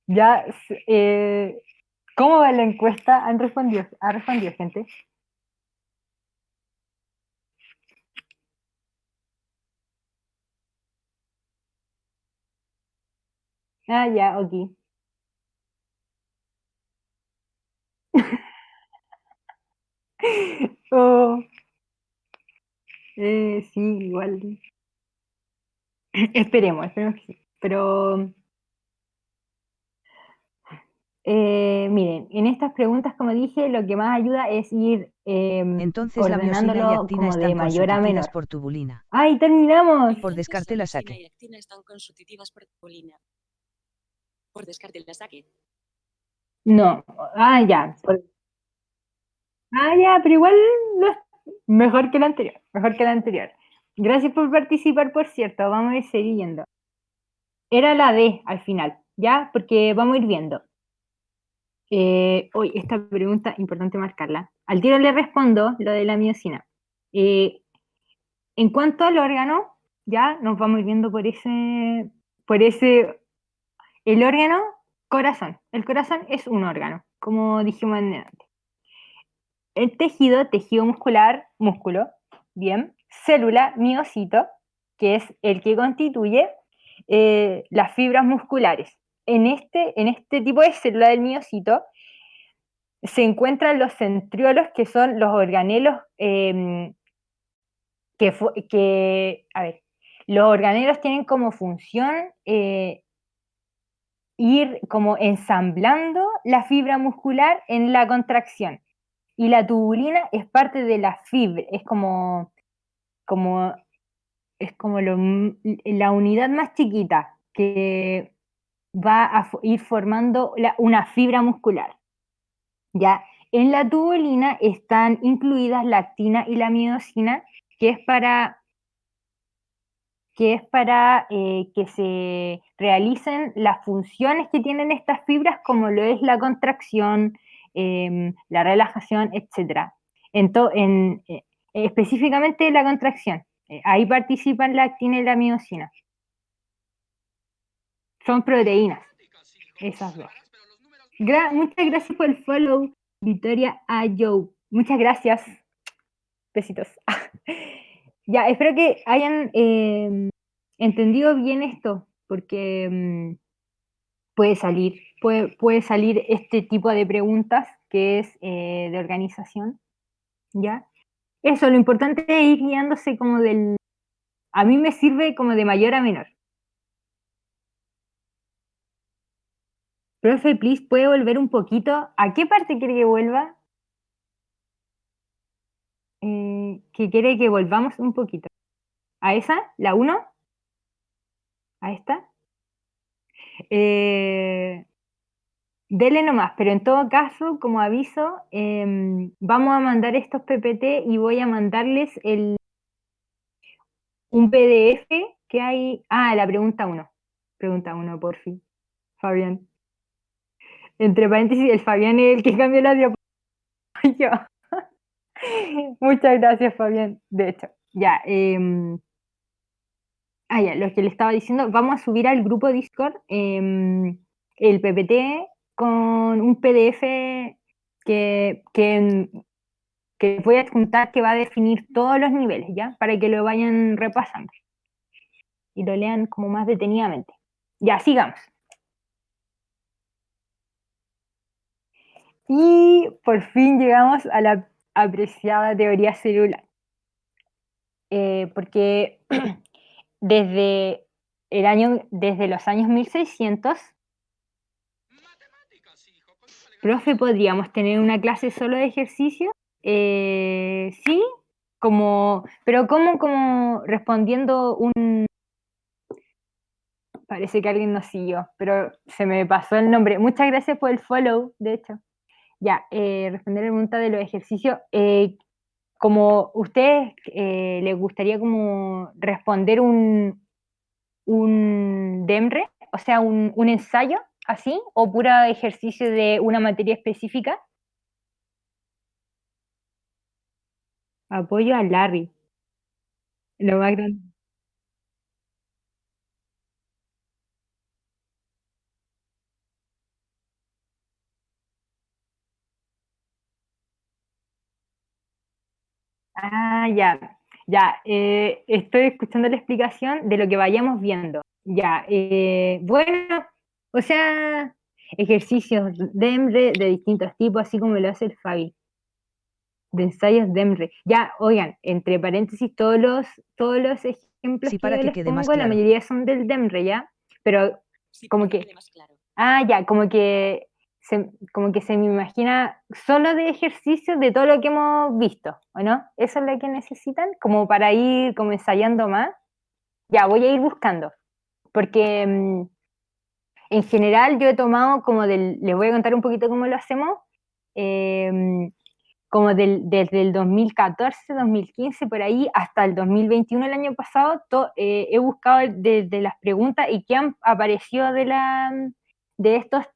Ya, ¿cómo va la encuesta? ¿Ha respondido gente? Ah, ya, ok. Oh, sí, igual. Esperemos que sí. Pero Miren, en estas preguntas, como dije, lo que más ayuda es ir Entonces la miosina y ordenándolo actina como de están mayor a constituidas menor. por tubulina. ¡Ay, terminamos! Por descarte la Entonces, la saque. lisina y actina están constitutivas por tubulina. Por descarte la saque. No, ya. Ya, pero igual no es mejor que la anterior, mejor que la anterior. Gracias por participar, por cierto, vamos a ir siguiendo. Era la D al final, ¿ya? Porque vamos a ir viendo. Hoy esta pregunta, importante marcarla. Al tiro le respondo lo de la miocina. En cuanto al órgano, ya nos vamos a ir viendo el órgano corazón. El corazón es un órgano, como dijimos antes. El tejido muscular, músculo, bien. Célula, miocito, que es el que constituye las fibras musculares. En este tipo de célula del miocito se encuentran los centriolos, que son los organelos a ver, los organelos tienen como función ir como ensamblando la fibra muscular en la contracción. Y la tubulina es parte de la fibra, como, es como la unidad más chiquita que va a ir formando una fibra muscular. ¿Ya? En la tubulina están incluidas la actina y la miosina, que es para que se realicen las funciones que tienen estas fibras, como lo es la contracción, la relajación, etc. Específicamente la contracción. Ahí participan la actina y la miosina. Son proteínas, esas dos. Muchas gracias por el follow, Victoria Ayo. Muchas gracias. Besitos. Ya, espero que hayan entendido bien esto, porque puede salir este tipo de preguntas que es de organización, ¿ya? Eso, lo importante es ir guiándose a mí me sirve como de mayor a menor. Profe, please, ¿puede volver un poquito? ¿A qué parte quiere que vuelva? Que quiere que volvamos un poquito. ¿A esa? ¿La 1? ¿A esta? Dele nomás, pero en todo caso, como aviso, vamos a mandar estos PPT y voy a mandarles un PDF que hay. La pregunta 1. Pregunta 1, por fin. Fabián. Entre paréntesis, el Fabián es el que cambió la diapositiva. Yo. Muchas gracias, Fabián. De hecho, ya. Ya, lo que le estaba diciendo, vamos a subir al grupo Discord el PPT con un PDF que voy a adjuntar, que va a definir todos los niveles, ¿ya? Para que lo vayan repasando y lo lean como más detenidamente. Ya, sigamos. Y por fin llegamos a la apreciada teoría celular. Porque desde los años 1600, profe, ¿podríamos tener una clase solo de ejercicio? Sí, pero como respondiendo parece que alguien nos siguió, pero se me pasó el nombre. Muchas gracias por el follow, de hecho. Ya, responder la pregunta de los ejercicios. Como ustedes les gustaría como responder un DEMRE, o sea, un ensayo, así, o puro ejercicio de una materia específica. Apoyo a Larry, lo más grande. Ya, ya, estoy escuchando la explicación de lo que vayamos viendo. Ya, bueno, o sea, ejercicios de distintos tipos, así como lo hace el Fabi, de ensayos DEMRE. Ya, oigan, entre paréntesis, todos los ejemplos Sí, que para yo que les quede más pongo, la claro. mayoría son del DEMRE, ¿ya? Pero Sí, como para que que, quede más claro. ya, como que como que se me imagina solo de ejercicio de todo lo que hemos visto, ¿o no? ¿Eso es lo que necesitan? Como para ir como ensayando más. Ya, voy a ir buscando, porque en general yo he tomado como les voy a contar un poquito cómo lo hacemos, como desde el 2014, 2015, por ahí, hasta el 2021, el año pasado, he buscado de las preguntas y qué han aparecido de estos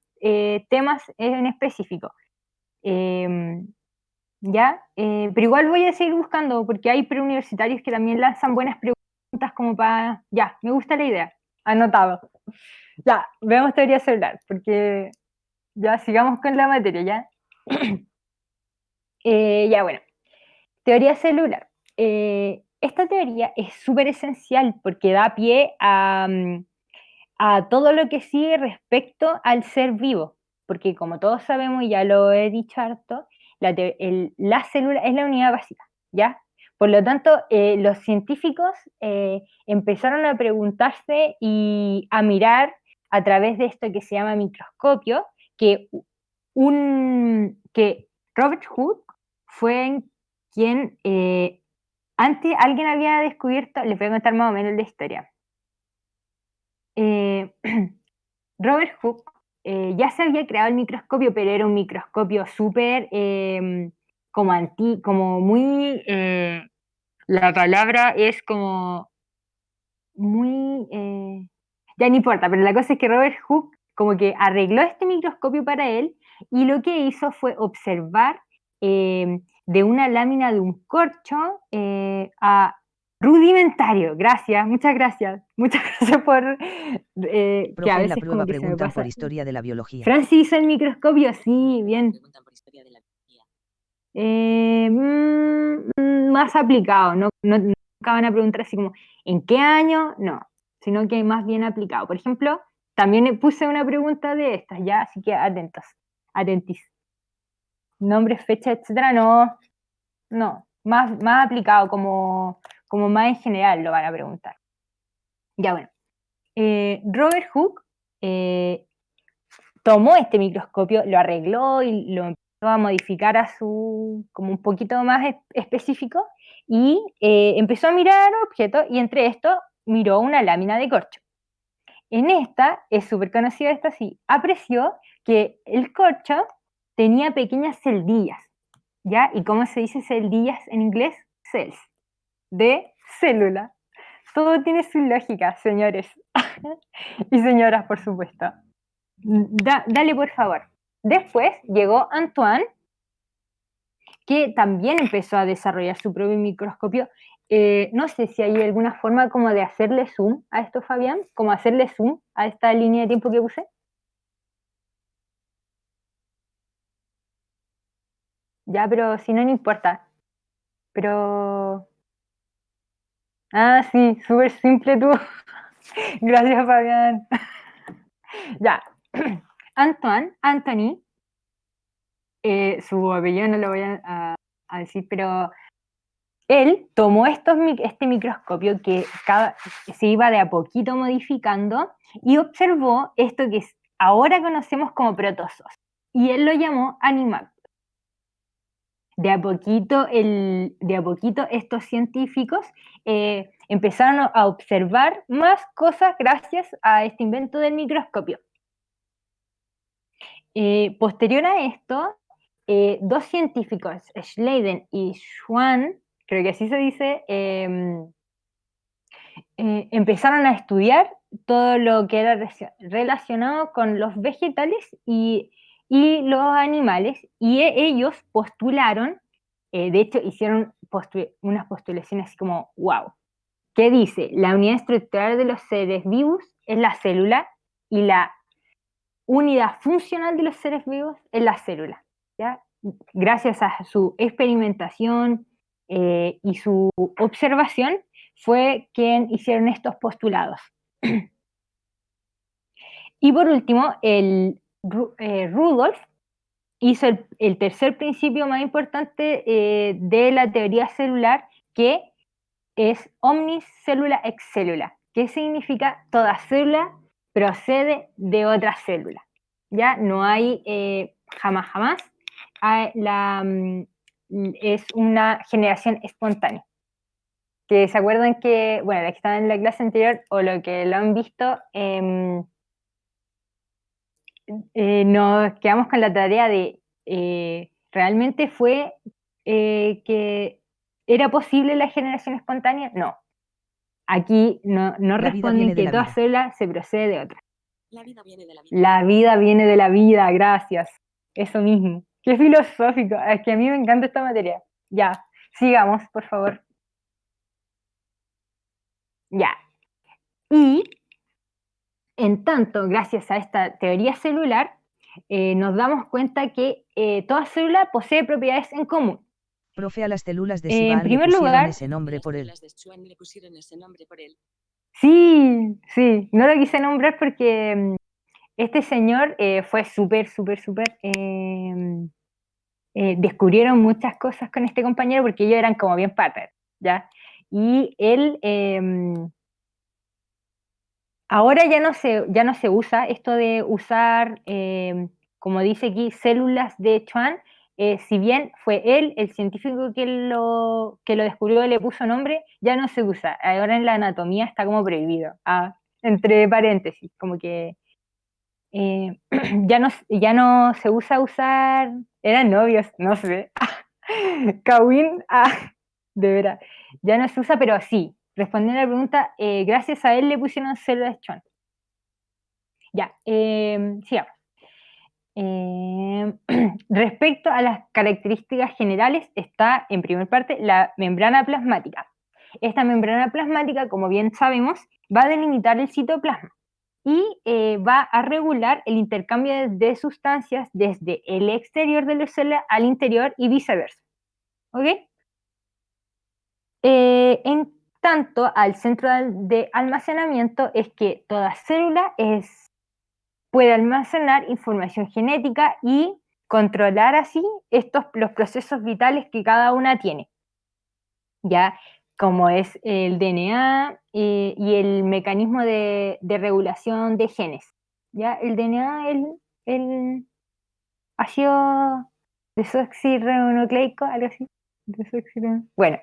temas en específico. ¿Ya? Pero igual voy a seguir buscando, porque hay preuniversitarios que también lanzan buenas preguntas como para... Ya, me gusta la idea. Anotado. Ya, veamos teoría celular, porque ya sigamos con la materia, ¿ya? Ya, bueno. Teoría celular. Esta teoría es súper esencial porque da pie a todo lo que sigue respecto al ser vivo, porque como todos sabemos, y ya lo he dicho harto, la célula es la unidad básica, ¿ya? Por lo tanto, los científicos empezaron a preguntarse y a mirar a través de esto que se llama microscopio, que Robert Hooke fue quien antes alguien había descubierto, les voy a contar más o menos la historia. Robert Hooke ya se había creado el microscopio, pero era un microscopio súper como muy, la palabra es como muy, ya no importa, pero la cosa es que Robert Hooke como que arregló este microscopio para él y lo que hizo fue observar de una lámina de un corcho a rudimentario. Gracias, muchas gracias. Muchas gracias por que Profe, a en la veces como prueba que se me preguntan pasa. por historia de la biología. Francis hizo el microscopio, sí, bien. Preguntan por historia de la biología. Más aplicado, nunca van a preguntar así como, ¿en qué año? No, sino que más bien aplicado. Por ejemplo, también puse una pregunta de estas, ya, así que atentos, atentis. Nombres, fecha, etcétera, no, más aplicado, como más en general lo van a preguntar. Ya, bueno. Robert Hooke tomó este microscopio, lo arregló y lo empezó a modificar como un poquito más específico y empezó a mirar objetos y entre estos miró una lámina de corcho. En esta, es súper conocida esta sí, apreció que el corcho tenía pequeñas celdillas, ¿ya? ¿Y cómo se dice celdillas en inglés? Cells, de célula. Todo tiene su lógica, señores y señoras, por supuesto. Dale, por favor. Después llegó Antoine, que también empezó a desarrollar su propio microscopio. No sé si hay alguna forma como de hacerle zoom a esto, Fabián, como hacerle zoom a esta línea de tiempo que puse. Ya, pero si no, no importa. Pero... Ah, sí, súper simple tú. Gracias, Fabián. Ya. Anthony, su apellido no lo voy a decir, pero él tomó este microscopio que se iba de a poquito modificando y observó esto que ahora conocemos como protozoos. Y él lo llamó animal. De a poquito estos científicos empezaron a observar más cosas gracias a este invento del microscopio. Posterior a esto, dos científicos, Schleiden y Schwann, creo que así se dice, empezaron a estudiar todo lo que era relacionado con los vegetales y los animales, y ellos postularon, de hecho hicieron unas postulaciones así como, wow, que dice, la unidad estructural de los seres vivos es la célula y la unidad funcional de los seres vivos es la célula, ¿ya? Gracias a su experimentación y su observación, fue quien hicieron estos postulados. Y por último, Rudolf hizo el tercer principio más importante de la teoría celular, que es omnis cellula ex cellula, que significa toda célula procede de otra célula. ya no hay jamás, es una generación espontánea. Que se acuerdan que, bueno, los que estaban en la clase anterior o lo que lo han visto, nos quedamos con la tarea de ¿realmente fue que era posible la generación espontánea? No. Aquí no La vida viene responden de que la toda vida. célula se procede de otra. La vida viene de la vida. La vida viene de la vida, gracias. Eso mismo. Qué filosófico. Es que a mí me encanta esta materia. Ya, sigamos, por favor. Ya. Y en tanto, gracias a esta teoría celular, nos damos cuenta que toda célula posee propiedades en común. Profe, a las células de En Sivan le primer pusieron lugar, ese nombre Las por él. células de Schwann le pusieron ese nombre por él. sí, no lo quise nombrar porque este señor fue súper, descubrieron muchas cosas con este compañero porque ellos eran como bien partners, ¿ya? Y él, ahora ya no se usa esto de usar, como dice aquí, células de Schwann, si bien fue él, el científico que lo descubrió y le puso nombre, ya no se usa. Ahora en la anatomía está como prohibido, entre paréntesis, como que ya no se usa usar, eran novios, no sé, Kawin, de veras, ya no se usa, pero sí, respondiendo a la pregunta, gracias a él le pusieron células Schwann. Ya, sigamos. Respecto a las características generales, está en primer parte la membrana plasmática. Esta membrana plasmática, como bien sabemos, va a delimitar el citoplasma y va a regular el intercambio de sustancias desde el exterior de la célula al interior y viceversa. ¿Ok? En tanto, al centro de almacenamiento es que toda célula puede almacenar información genética y controlar así los procesos vitales que cada una tiene, ya como es el DNA y el mecanismo de regulación de genes. Ya el DNA, el ácido desoxirribonucleico, algo así. Bueno,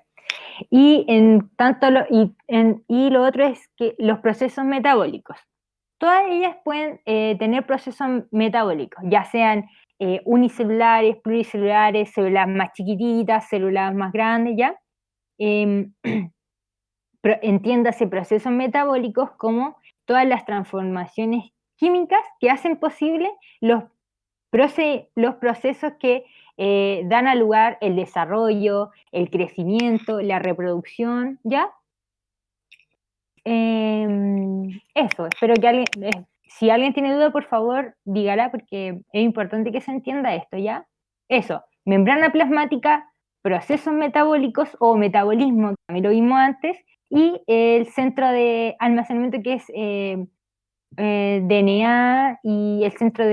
y en tanto y lo otro es que los procesos metabólicos. Todas ellas pueden tener procesos metabólicos, ya sean unicelulares, pluricelulares, células más chiquititas, células más grandes, ¿ya? Em, entiéndase procesos metabólicos como todas las transformaciones químicas que hacen posible los procesos que dan a lugar el desarrollo, el crecimiento, la reproducción, ¿ya? Eso, espero que si alguien tiene duda, por favor, dígala porque es importante que se entienda esto, ¿ya? Eso, membrana plasmática, procesos metabólicos o metabolismo, que también lo vimos antes, y el centro de almacenamiento que es DNA y el centro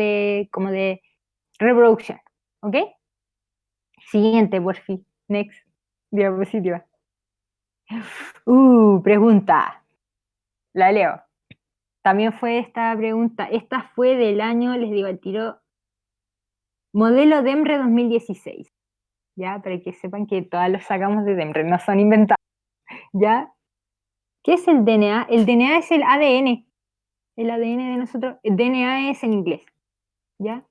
como de reproducción, ¿ok? Siguiente, por fin, next, diapositiva. Pregunta, la leo. También fue esta pregunta, esta fue del año, les digo al tiro, modelo DEMRE 2016, ¿ya? Para que sepan que todas los sacamos de DEMRE, no son inventados, ¿ya? ¿Qué es el DNA? El DNA es el ADN de nosotros, el DNA es en inglés, ¿ya?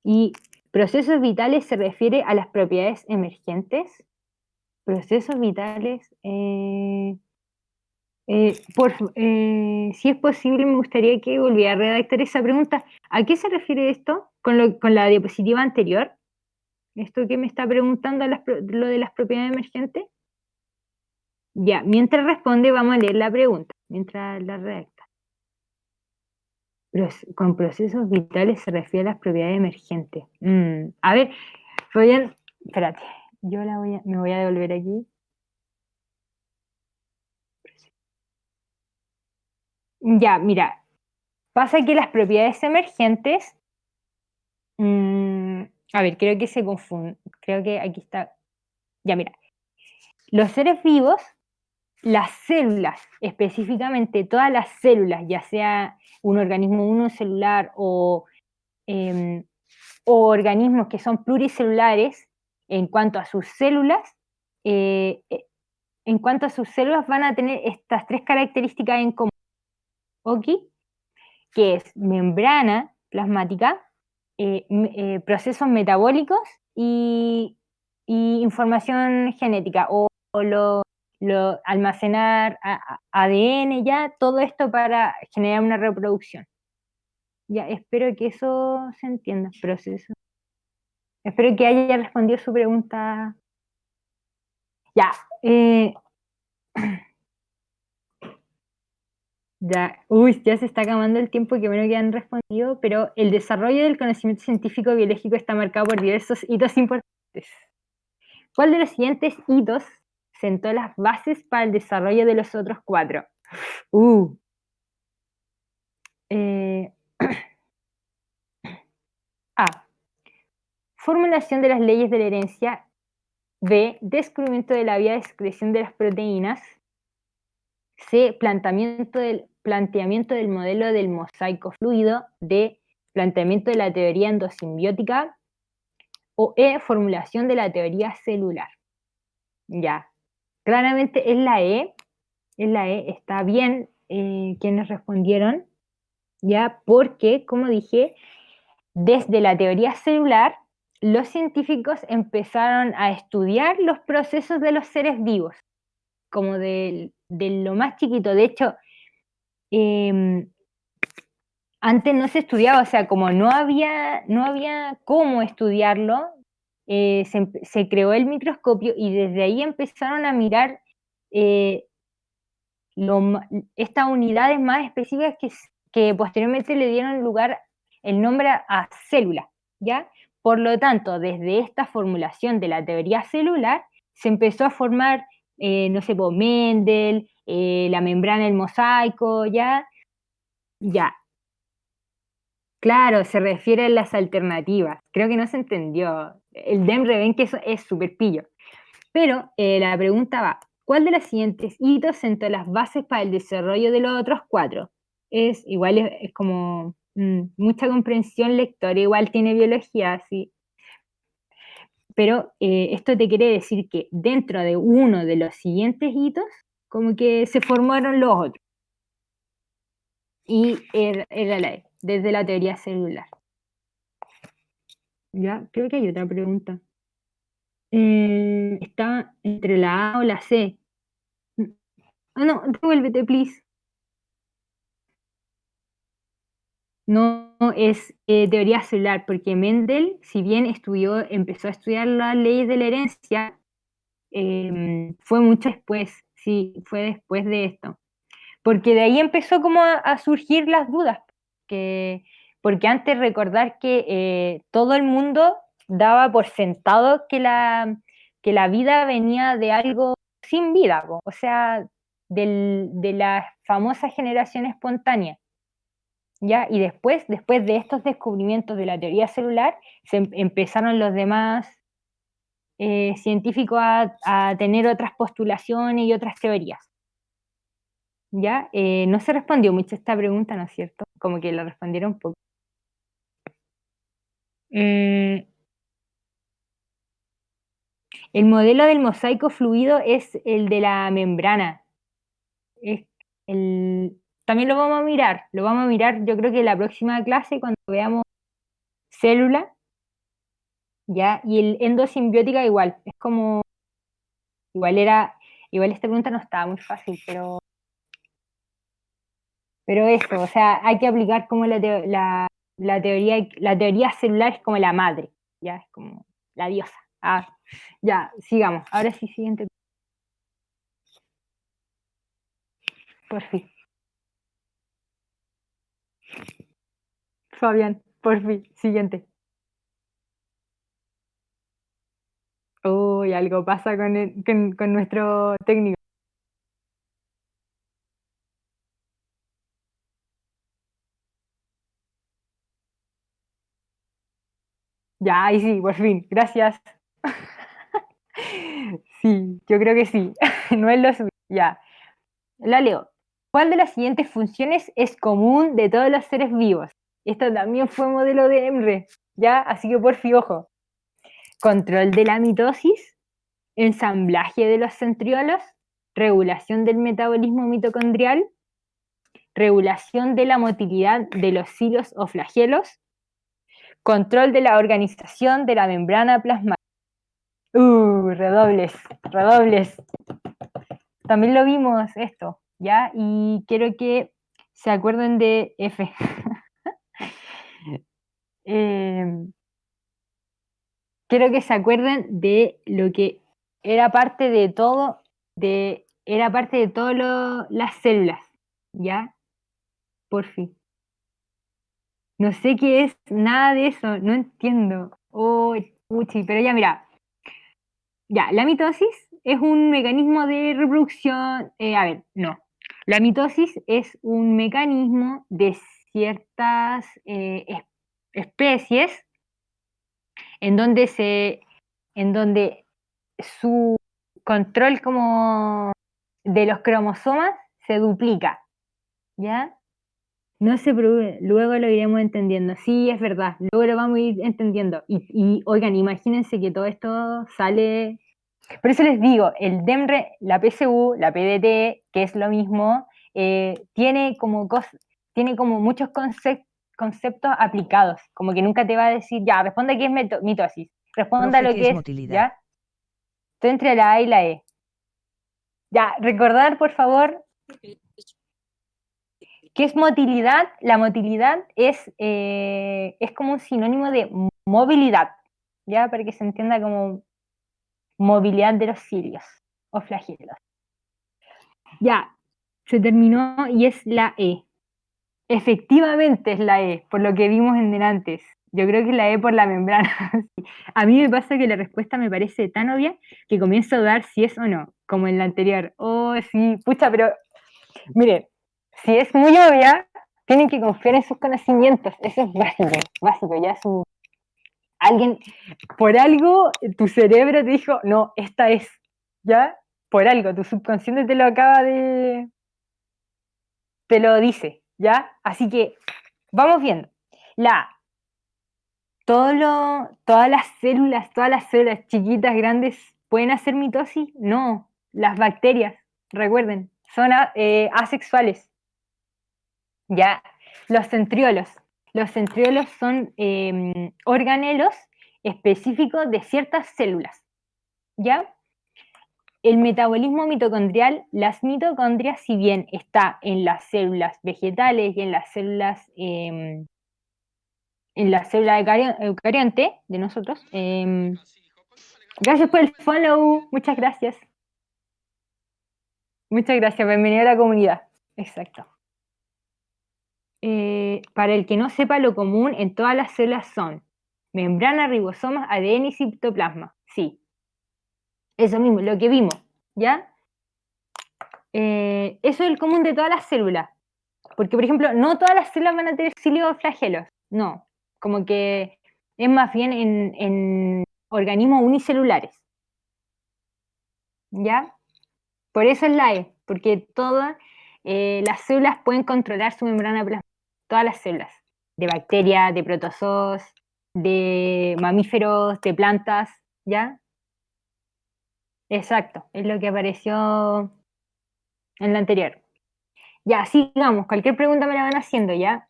Y procesos vitales se refiere a las propiedades emergentes, procesos vitales, si es posible, me gustaría que volviera a redactar esa pregunta. ¿A qué se refiere esto con la diapositiva anterior? ¿Esto que me está preguntando lo de las propiedades emergentes? Ya, mientras responde, vamos a leer la pregunta, mientras la redacta. Con procesos vitales se refiere a las propiedades emergentes. A ver, Fabián, espérate, me voy a devolver aquí. Ya, mira, pasa que las propiedades emergentes, a ver, creo que se confunde, creo que aquí está, ya mira, los seres vivos, las células, específicamente todas las células, ya sea un organismo unicelular o o organismos que son pluricelulares en cuanto a sus células, van a tener estas tres características en común, ¿ok? Que es membrana plasmática, procesos metabólicos y información genética, o lo almacenar ADN, ya, todo esto para generar una reproducción. Ya, espero que eso se entienda, proceso. Espero que haya respondido su pregunta. Ya, ya se está acabando el tiempo, que bueno que han respondido, pero el desarrollo del conocimiento científico biológico está marcado por diversos hitos importantes. ¿Cuál de los siguientes hitos sentó las bases para el desarrollo de los otros cuatro? Eh, A. Formulación de las leyes de la herencia. B. Descubrimiento de la vía de excreción de las proteínas. C. Planteamiento del modelo del mosaico fluido. D. Planteamiento de la teoría endosimbiótica. O E. Formulación de la teoría celular. Ya. Claramente es la E. Está bien quienes respondieron. Ya, porque, como dije, desde la teoría celular, los científicos empezaron a estudiar los procesos de los seres vivos, como de lo más chiquito. De hecho, antes no se estudiaba, o sea, como no había cómo estudiarlo, se creó el microscopio y desde ahí empezaron a mirar estas unidades más específicas que posteriormente le dieron lugar el nombre a célula, ¿ya? Por lo tanto, desde esta formulación de la teoría celular, se empezó a formar, no sé, Mendel, la membrana del mosaico, ¿ya? Ya. Claro, se refiere a las alternativas. Creo que no se entendió. El DEMRE ven que eso es súper pillo. Pero la pregunta va, ¿cuál de los siguientes hitos sentó las bases para el desarrollo de los otros cuatro? Igual es como mucha comprensión lectora, igual tiene biología, sí. Pero esto te quiere decir que dentro de uno de los siguientes hitos, como que se formaron los otros. Y era la E, desde la teoría celular. Ya, creo que hay otra pregunta. Está entre la A o la C. No, devuélvete, please. No es teoría celular, porque Mendel, si bien empezó a estudiar las leyes de la herencia, fue mucho después, sí, fue después de esto. Porque de ahí empezó como a surgir las dudas, porque antes recordar que todo el mundo daba por sentado que la vida venía de algo sin vida, o sea, de la famosa generación espontánea. ¿Ya? Y después de estos descubrimientos de la teoría celular, empezaron los demás científicos a tener otras postulaciones y otras teorías. ¿Ya? No se respondió mucho esta pregunta, ¿no es cierto? Como que la respondieron poco. El modelo del mosaico fluido es el de la membrana. Es también lo vamos a mirar yo creo que en la próxima clase cuando veamos célula, ¿ya? Y el endosimbiótica igual, es como, igual esta pregunta no estaba muy fácil, pero eso, o sea, hay que aplicar como la teoría celular es como la madre, ya, es como la diosa. Ya, sigamos, ahora sí, siguiente. Por fin. Fabián, por fin, siguiente. Uy, algo pasa con nuestro técnico. Ya, ahí sí, por fin, gracias. Sí, yo creo que sí. No es lo suyo. Ya. La leo. ¿Cuál de las siguientes funciones es común de todos los seres vivos? Esto también fue modelo de Emre, ¿ya? Así que porfi, ojo. Control de la mitosis, ensamblaje de los centriolos, regulación del metabolismo mitocondrial, regulación de la motilidad de los hilos o flagelos, control de la organización de la membrana plasmática. Redobles, redobles. También lo vimos esto, ¿ya? Y quiero que se acuerden de F. Quiero que se acuerden de lo que era parte de todo, era parte de todas las células, ¿ya? Por fin. No sé qué es nada de eso, no entiendo. Oh, uchi, pero ya mira, ya, la mitosis es un mecanismo de reproducción, a ver, no. La mitosis es un mecanismo de ciertas especies en donde en donde su control como de los cromosomas se duplica, ¿ya? No se produce, luego lo iremos entendiendo. Sí, es verdad, luego lo vamos a ir entendiendo. Oigan, imagínense que todo esto sale. Por eso les digo, el DEMRE, la PSU, la PDT, que es lo mismo, tiene tiene como muchos conceptos aplicados, como que nunca te va a decir, ya, responde qué es mitosis, responda Profe, lo ¿qué que es es, motilidad? ¿ya? Estoy entre la A y la E. Ya, recordar, por favor, ¿qué es motilidad? La motilidad es como un sinónimo de movilidad, ¿ya? Para que se entienda como movilidad de los cilios o flagelos. Ya, se terminó y es la E. Efectivamente es la E, por lo que vimos en delante. Yo creo que es la E por la membrana. A mí me pasa que la respuesta me parece tan obvia que comienzo a dudar si es o no, como en la anterior. Oh, sí, pucha, pero miren, si es muy obvia, tienen que confiar en sus conocimientos. Eso es básico, básico. Ya alguien, por algo, tu cerebro te dijo, no, esta es, ¿ya? Por algo, tu subconsciente te lo acaba te lo dice, ¿ya? Así que vamos viendo. La todas las células chiquitas, grandes, ¿pueden hacer mitosis? No. Las bacterias, recuerden, son asexuales. Ya, los centriolos. Los centriolos son organelos específicos de ciertas células. ¿Ya? El metabolismo mitocondrial, las mitocondrias, si bien está en las células vegetales y en la célula eucarionte de nosotros. Gracias por el follow, muchas gracias. Muchas gracias, bienvenido a la comunidad. Exacto. Para el que no sepa, lo común en todas las células son membrana, ribosomas, ADN y citoplasma. Sí, eso mismo, lo que vimos, ¿ya? Eso es el común de todas las células. Porque, por ejemplo, no todas las células van a tener cilios o flagelos. No, como que es más bien en organismos unicelulares. ¿Ya? Por eso es la E, porque todas las células pueden controlar su membrana plasmática. Todas las células. De bacterias, de protozoos, de mamíferos, de plantas, ¿ya? Exacto, es lo que apareció en la anterior. Ya, sigamos, cualquier pregunta me la van haciendo, ¿ya?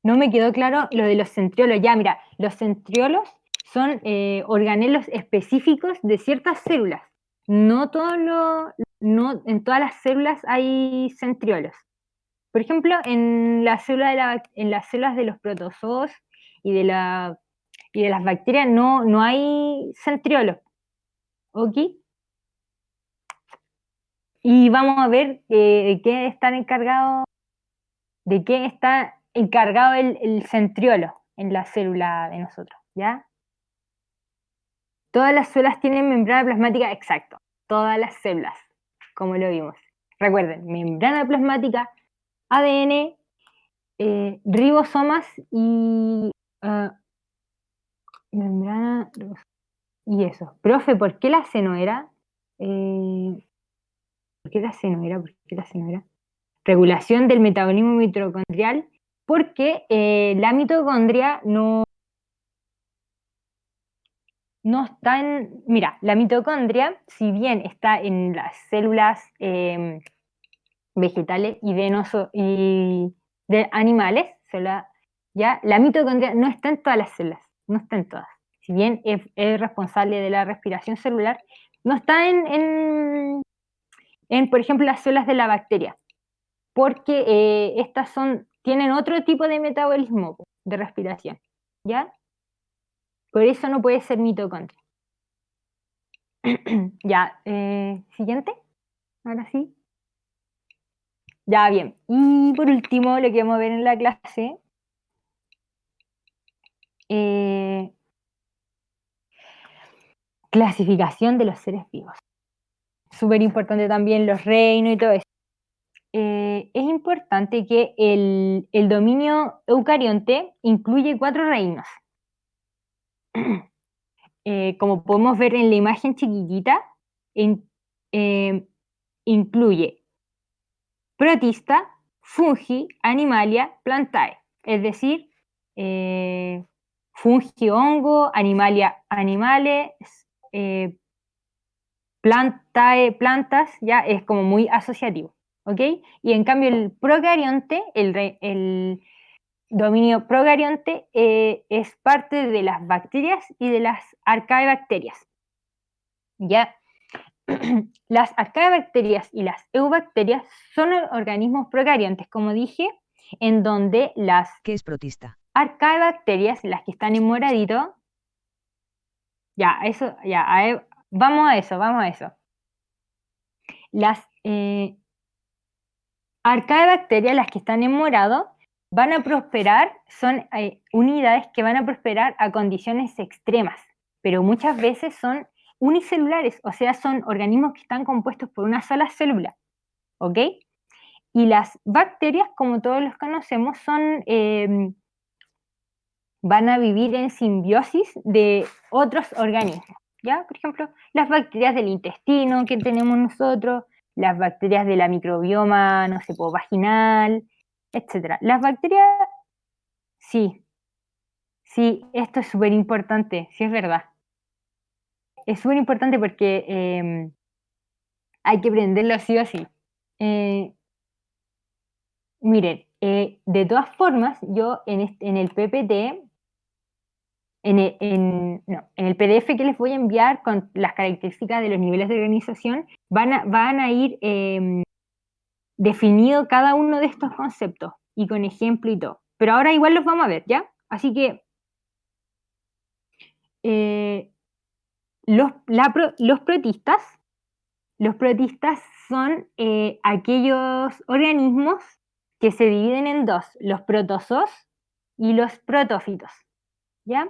No me quedó claro lo de los centriolos. Ya, mira, los centriolos son organelos específicos de ciertas células. No en todas las células hay centriolos. Por ejemplo, en en las células de los protozoos y y de las bacterias no hay centriolos. ¿Ok? Y vamos a ver de qué está encargado el centriolo en la célula de nosotros, ¿ya? Todas las células tienen membrana plasmática, exacto. Todas las células, como lo vimos. Recuerden, membrana plasmática, ADN, ribosomas y membrana y eso. Profe, ¿por qué la C no era? ¿Por qué la C no era? ¿Por qué la C no era? regulación del metabolismo mitocondrial, porque la mitocondria no está en... Mira, la mitocondria, si bien está en las células vegetales y de animales, ya, la mitocondria no está en todas las células, no está en todas. Si bien es responsable de la respiración celular, no está por ejemplo, las células de la bacteria, porque estas tienen otro tipo de metabolismo de respiración, ¿ya? Por eso no puede ser mitocondria. Ya, siguiente, ahora sí. Ya, bien. Y por último, lo que vamos a ver en la clase, clasificación de los seres vivos. Súper importante también los reinos y todo eso. Es importante que el dominio eucarionte incluye 4 reinos. Como podemos ver en la imagen chiquitita, incluye protista, fungi, animalia, plantae. Es decir, fungi, hongo, animalia, animales, plantae, plantas, ya es como muy asociativo, ¿ok? Y en cambio el procarionte, el dominio procarionte es parte de las bacterias y de las arcaebacterias, ¿ya? Las arcaebacterias y las eubacterias son organismos procariontes, como dije, en donde las ¿Qué es protista? arcaebacterias, las que están en moradito, vamos a eso. Las arcaebacterias, las que están en morado, van a prosperar, son unidades que van a prosperar a condiciones extremas, pero muchas veces son unicelulares, o sea, son organismos que están compuestos por una sola célula, ¿ok? Y las bacterias, como todos los conocemos, van a vivir en simbiosis de otros organismos, ¿ya? Por ejemplo, las bacterias del intestino que tenemos nosotros, las bacterias de la microbioma, no sé, vaginal, etc. Las bacterias, sí, esto es súper importante, sí es verdad. Es súper importante porque hay que aprenderlo sí o sí. Miren, de todas formas, yo en el PPT, en el PDF que les voy a enviar con las características de los niveles de organización, van a ir definido cada uno de estos conceptos y con ejemplo y todo. Pero ahora igual los vamos a ver, ¿ya? Así que los protistas son aquellos organismos que se dividen en dos, los protozoos y los protófitos, ¿ya?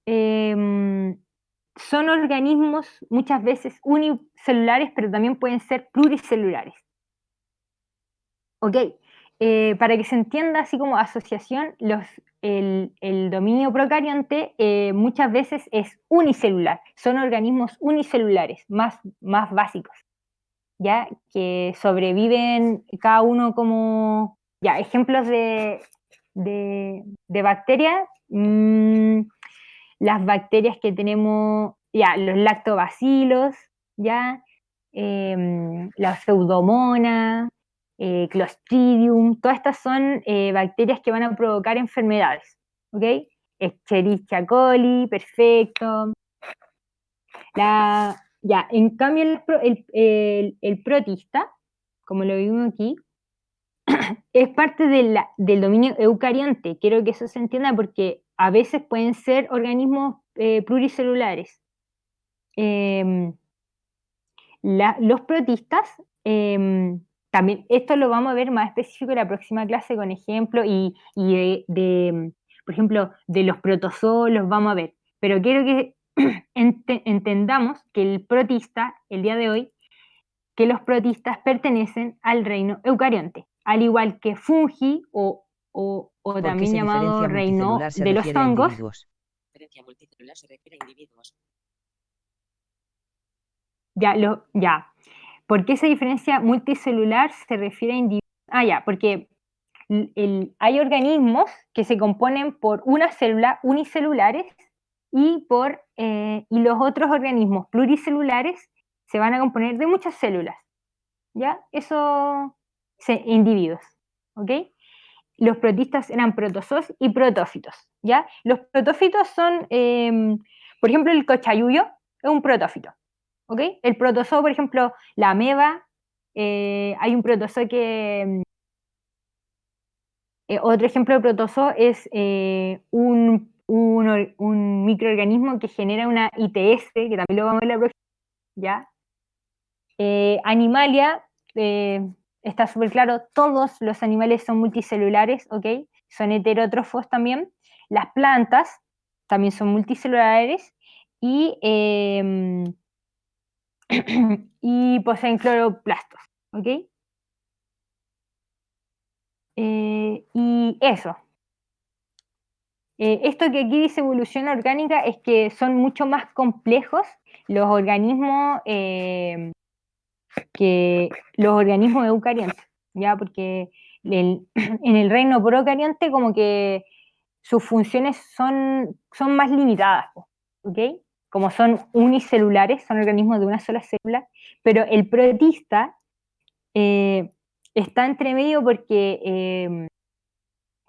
Son organismos muchas veces unicelulares, pero también pueden ser pluricelulares. ¿Ok? Para que se entienda así como asociación, el dominio procarionte muchas veces es unicelular, son organismos unicelulares, más básicos, ¿ya? Que sobreviven cada uno como, ya, ejemplos de bacterias, las bacterias que tenemos, ya, los lactobacilos, ya, la pseudomonas, Clostridium, todas estas son bacterias que van a provocar enfermedades, ¿ok? Escherichia coli, perfecto. Ya, en cambio el protista, como lo vimos aquí, es parte del dominio eucarionte. Quiero que eso se entienda porque a veces pueden ser organismos pluricelulares. Los protistas, también, esto lo vamos a ver más específico en la próxima clase con ejemplo y por ejemplo, de los protozoos los vamos a ver. Pero quiero que entendamos que el protista, el día de hoy, que los protistas pertenecen al reino eucarionte, al igual que fungi o ¿Por qué también se llamado diferencia reino multicelular se de los refiere a hongos. individuos? Diferencia multicelular se refiere a individuos. Ya. ¿Por qué esa diferencia multicelular se refiere a individuos? ya, porque hay organismos que se componen por una célula unicelulares y los otros organismos pluricelulares se van a componer de muchas células, ¿ya? Individuos, ¿ok? Los protistas eran protozoos y protófitos, ¿ya? Los protófitos son, por ejemplo, el cochayuyo es un protófito, ¿ok? El protozoo, por ejemplo, la ameba, hay un protozoo que... otro ejemplo de protozoo es un microorganismo que genera una ITS, que también lo vamos a ver la próxima, ¿ya? Animalia, está súper claro, todos los animales son multicelulares, ¿ok? Son heterótrofos también. Las plantas también son multicelulares y, y poseen cloroplastos, ¿ok? Y eso. Esto que aquí dice evolución orgánica es que son mucho más complejos los organismos que los organismos eucariontes, ¿ya? Porque en el reino procarionte como que sus funciones son más limitadas, ¿ok? Como son unicelulares, son organismos de una sola célula, pero el protista está entre medio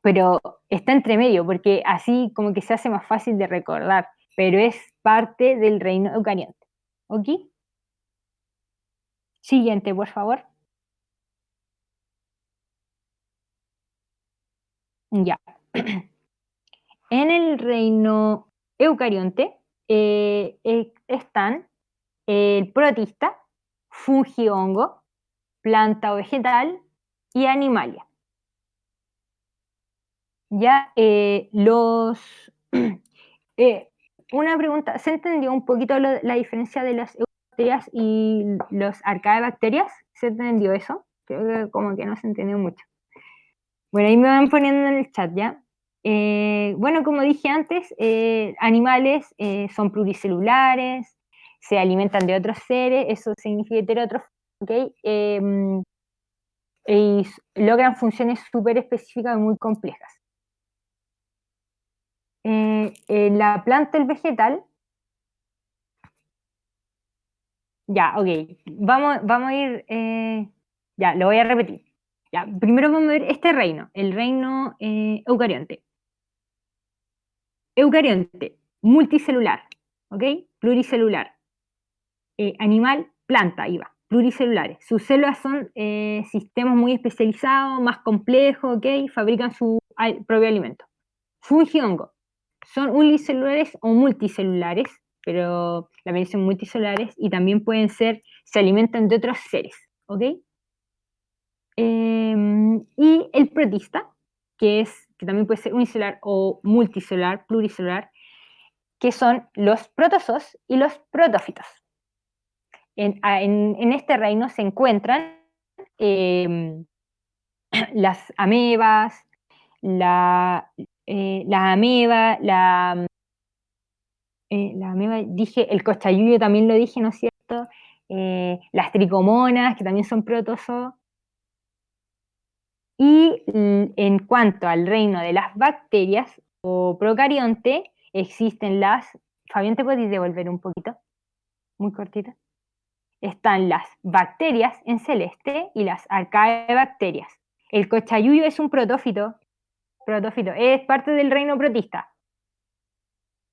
pero está entre medio porque así como que se hace más fácil de recordar, pero es parte del reino eucarionte, ¿ok? Siguiente, por favor. Ya. En el reino eucarionte están el protista, fungiongo, planta o vegetal y animalia. Ya una pregunta, ¿se entendió un poquito la diferencia de las bacterias y los arcaebacterias? ¿Se entendió eso? Creo que como que no se entendió mucho. Bueno, ahí me van poniendo en el chat ya. Bueno, como dije antes, animales son pluricelulares, se alimentan de otros seres, eso significa heterótrofo, ¿ok? Y logran funciones súper específicas y muy complejas. En la planta, el vegetal, ya, ok, vamos a ir, ya, lo voy a repetir. Ya, primero vamos a ver este reino, el reino eucarionte. Eucarionte, multicelular, ¿ok? Pluricelular. Animal, planta, ahí va, pluricelulares. Sus células son sistemas muy especializados, más complejos, ¿ok? Fabrican su propio alimento. Fungi hongo, son unicelulares o multicelulares, pero la mayoría son multicelulares y también pueden ser, se alimentan de otros seres, ¿ok? Y el protista, que también puede ser unicelular o multicelular, pluricelular, que son los protozoos y los protófitos. En este reino se encuentran eh, las amebas, la ameba, la ameba, dije, el cochayuyo también lo dije, ¿no es cierto? Las tricomonas, que también son protozoos. Y en cuanto al reino de las bacterias o procarionte, existen Fabián, ¿te puedes devolver un poquito? Muy cortito. Están las bacterias en celeste y las arcaebacterias. El cochayuyo es un protófito, es parte del reino protista.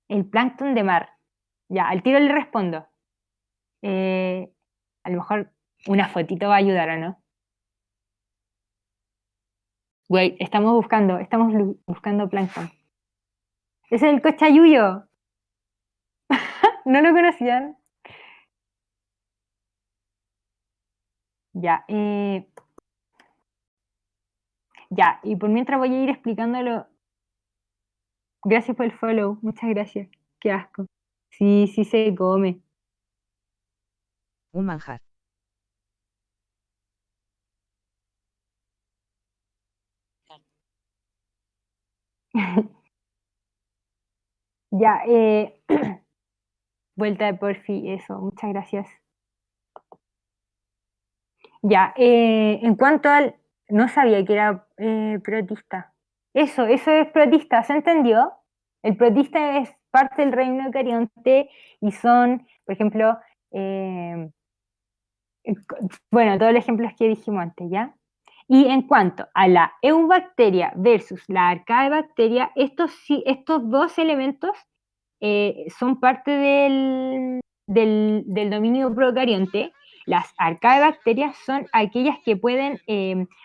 El plancton de mar. Ya, al tiro le respondo. A lo mejor una fotito va a ayudar, ¿o no? Güey, estamos buscando plancton. Es el cochayuyo. ¿No lo conocían? Ya, ya, y por mientras voy a ir explicándolo. Gracias por el follow, muchas gracias. Qué asco. Sí, sí se come. Un manjar. Ya, vuelta de porfi, eso, muchas gracias. Ya, en cuanto al No sabía que era protista. Eso es protista, ¿se entendió? El protista es parte del reino eucarionte y son, por ejemplo, eh, bueno, todos los ejemplos que dijimos antes, ¿ya? Y en cuanto a la eubacteria versus la arcaebacteria, estos dos elementos son parte del dominio procarionte. Las arcaebacterias son aquellas que pueden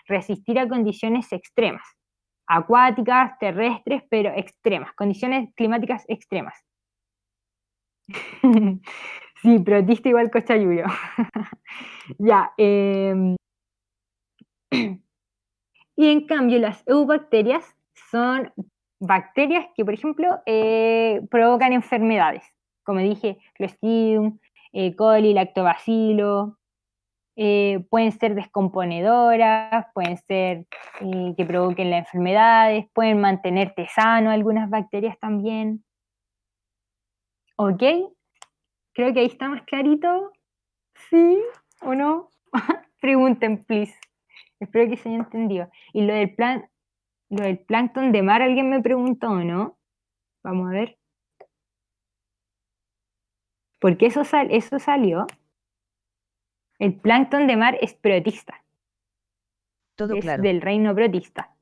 resistir a condiciones extremas, acuáticas, terrestres, pero extremas, condiciones climáticas extremas. Sí, protista igual cochayuyo. Ya, y en cambio las eubacterias son bacterias que, por ejemplo, provocan enfermedades, como dije, Clostridium, coli, lactobacilo, pueden ser descomponedoras, pueden ser que provoquen las enfermedades, pueden mantenerte sano algunas bacterias también. ¿Ok? Creo que ahí está más clarito. ¿Sí o no? Pregunten, please. Espero que se haya entendido. Y lo del plancton de mar, alguien me preguntó, ¿no? Vamos a ver. Porque eso salió. El plancton de mar es protista. Todo Es claro. del reino protista.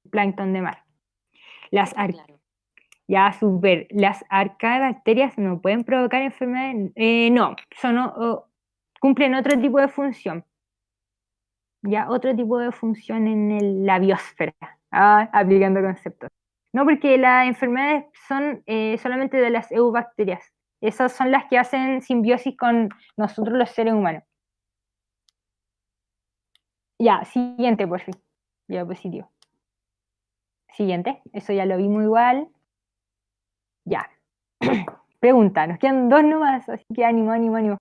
Plancton de mar. Las Todo claro. Ya, súper. Las arcaebacterias no pueden provocar enfermedades. No, cumplen otro tipo de función. Ya, otro tipo de función en la biosfera. Aplicando conceptos. No, porque las enfermedades son solamente de las eubacterias. Esas son las que hacen simbiosis con nosotros los seres humanos. Ya, siguiente, por fin. Ya, positivo. Siguiente, eso ya lo vimos igual. Ya. Pregunta, nos quedan dos nomás, así que ánimo, ánimo, ánimo.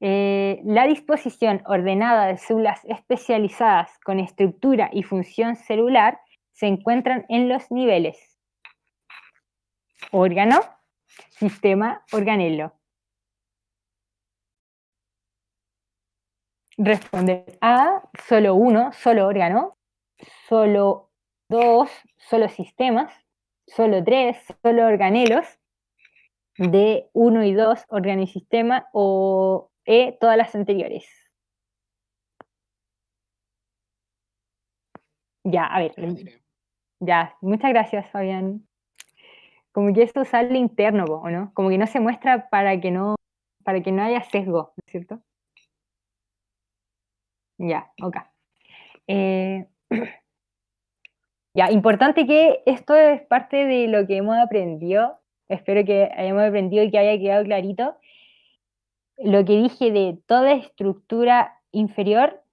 La disposición ordenada de células especializadas con estructura y función celular se encuentran en los niveles órgano, sistema, organelo. Responder A, solo uno, solo órgano, solo dos, solo sistemas, solo tres, solo organelos, D, 1 y 2, órgano y sistema, o E, todas las anteriores. Ya, a ver. Ya, muchas gracias, Fabián. Como que esto sale interno, ¿o no? Como que no se muestra para que no haya sesgo, ¿no es cierto? Ya, ok. Eh, ya, importante que esto es parte de lo que hemos aprendido. Espero que hayamos aprendido y que haya quedado clarito. Lo que dije de toda estructura inferior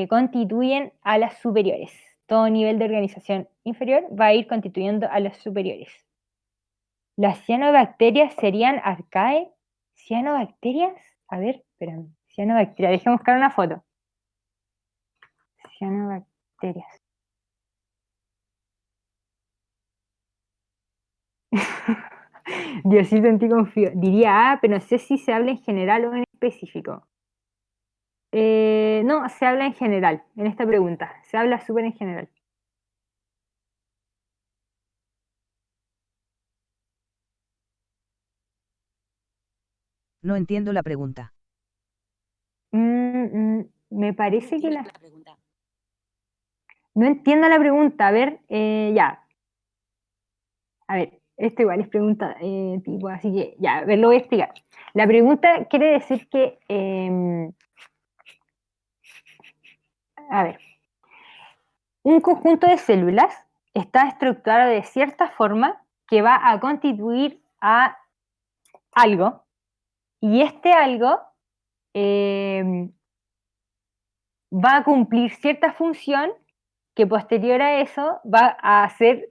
constituyen a las superiores. Todo nivel de organización inferior va a ir constituyendo a las superiores. Las cianobacterias serían arcae. ¿Cianobacterias? A ver, espérame. Cianobacterias, déjame buscar una foto. Cianobacterias. Diosito, en ti confío. Diría A, pero no sé si se habla en general o en específico. No, se habla en general, en esta pregunta. Se habla súper en general. No entiendo la pregunta. Me parece que Entiendo la pregunta. No entiendo la pregunta. A ver, ya. A ver, esto igual es pregunta tipo, así que ya, a ver, lo voy a explicar. La pregunta quiere decir que, a ver, un conjunto de células está estructurado de cierta forma que va a constituir a algo, y este algo va a cumplir cierta función que posterior a eso va a ser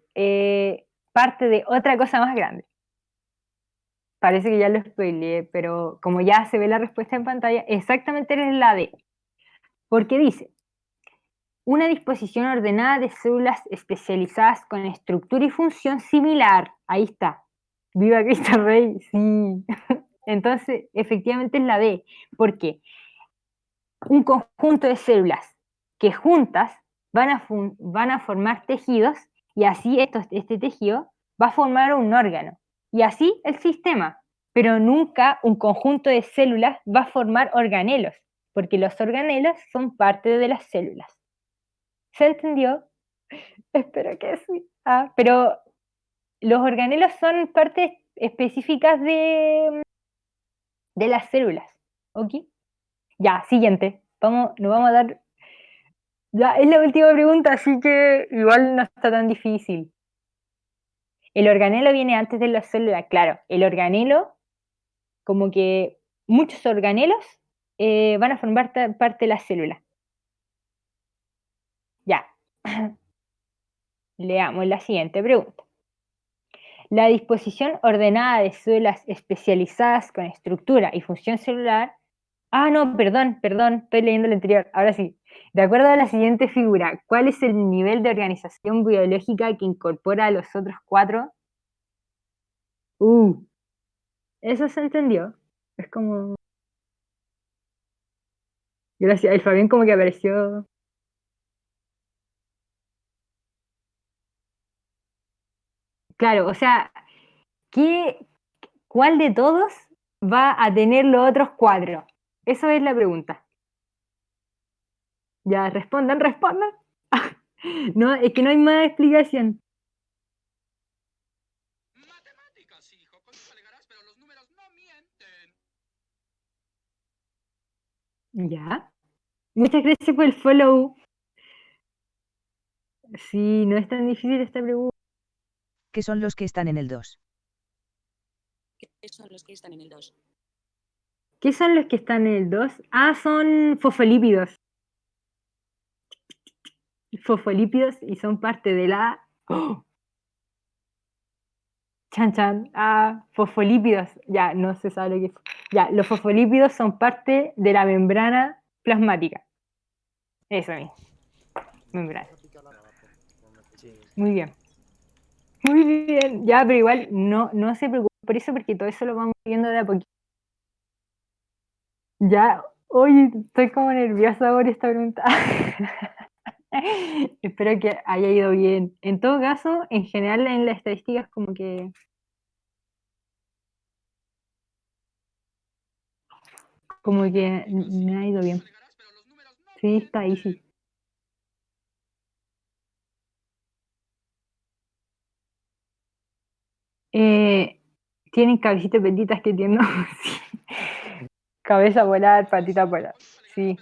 parte de otra cosa más grande. Parece que ya lo spoileé, pero como ya se ve la respuesta en pantalla, exactamente es la D. Porque dice, una disposición ordenada de células especializadas con estructura y función similar. Ahí está. Viva Cristo Rey, sí. Entonces, efectivamente es la D. ¿Por qué? un conjunto de células que juntas van a formar tejidos y así este tejido va a formar un órgano. Y así el sistema. Pero nunca un conjunto de células va a formar organelos, porque los organelos son parte de las células. ¿Se entendió? Espero que sí. Pero los organelos son partes específicas de las células. ¿Ok? Ya, siguiente. Nos vamos a dar. Ya, es la última pregunta, así que igual no está tan difícil. El organelo viene antes de la célula, claro. El organelo, como que muchos organelos van a formar parte de la célula. Ya. Leamos la siguiente pregunta. La disposición ordenada de células especializadas con estructura y función celular. No, perdón, estoy leyendo el anterior. Ahora sí. De acuerdo a la siguiente figura, ¿cuál es el nivel de organización biológica que incorpora a los otros cuatro? Eso se entendió. Es como. Gracias, el Fabián como que apareció. Claro, o sea, ¿cuál de todos va a tener los otros cuatro? Eso es la pregunta. Ya, respondan. No, es que no hay más explicación. Matemáticas, hijo. Con eso alegarás, pero los números no mienten. Ya. Muchas gracias por el follow. Sí, no es tan difícil esta pregunta. ¿Qué son los que están en el 2? ¿Qué son los que están en el 2? ¿Qué son los que están en el 2? Son fosfolípidos. Fosfolípidos y son parte de la. ¡Oh! Chan chan. Fosfolípidos. Ya, no se sabe lo que es. Ya, los fosfolípidos son parte de la membrana plasmática. Eso mismo. Membrana. Muy bien. Muy bien. Ya, pero igual no se preocupen por eso porque todo eso lo vamos viendo de a poquito. Ya, hoy estoy como nerviosa por esta pregunta. Espero que haya ido bien. En todo caso, en general en las estadísticas como que me ha ido bien. Sí, está ahí, sí. Tienen cabecitas benditas que tienen. Sí. Cabeza volar, patita volar. Sí.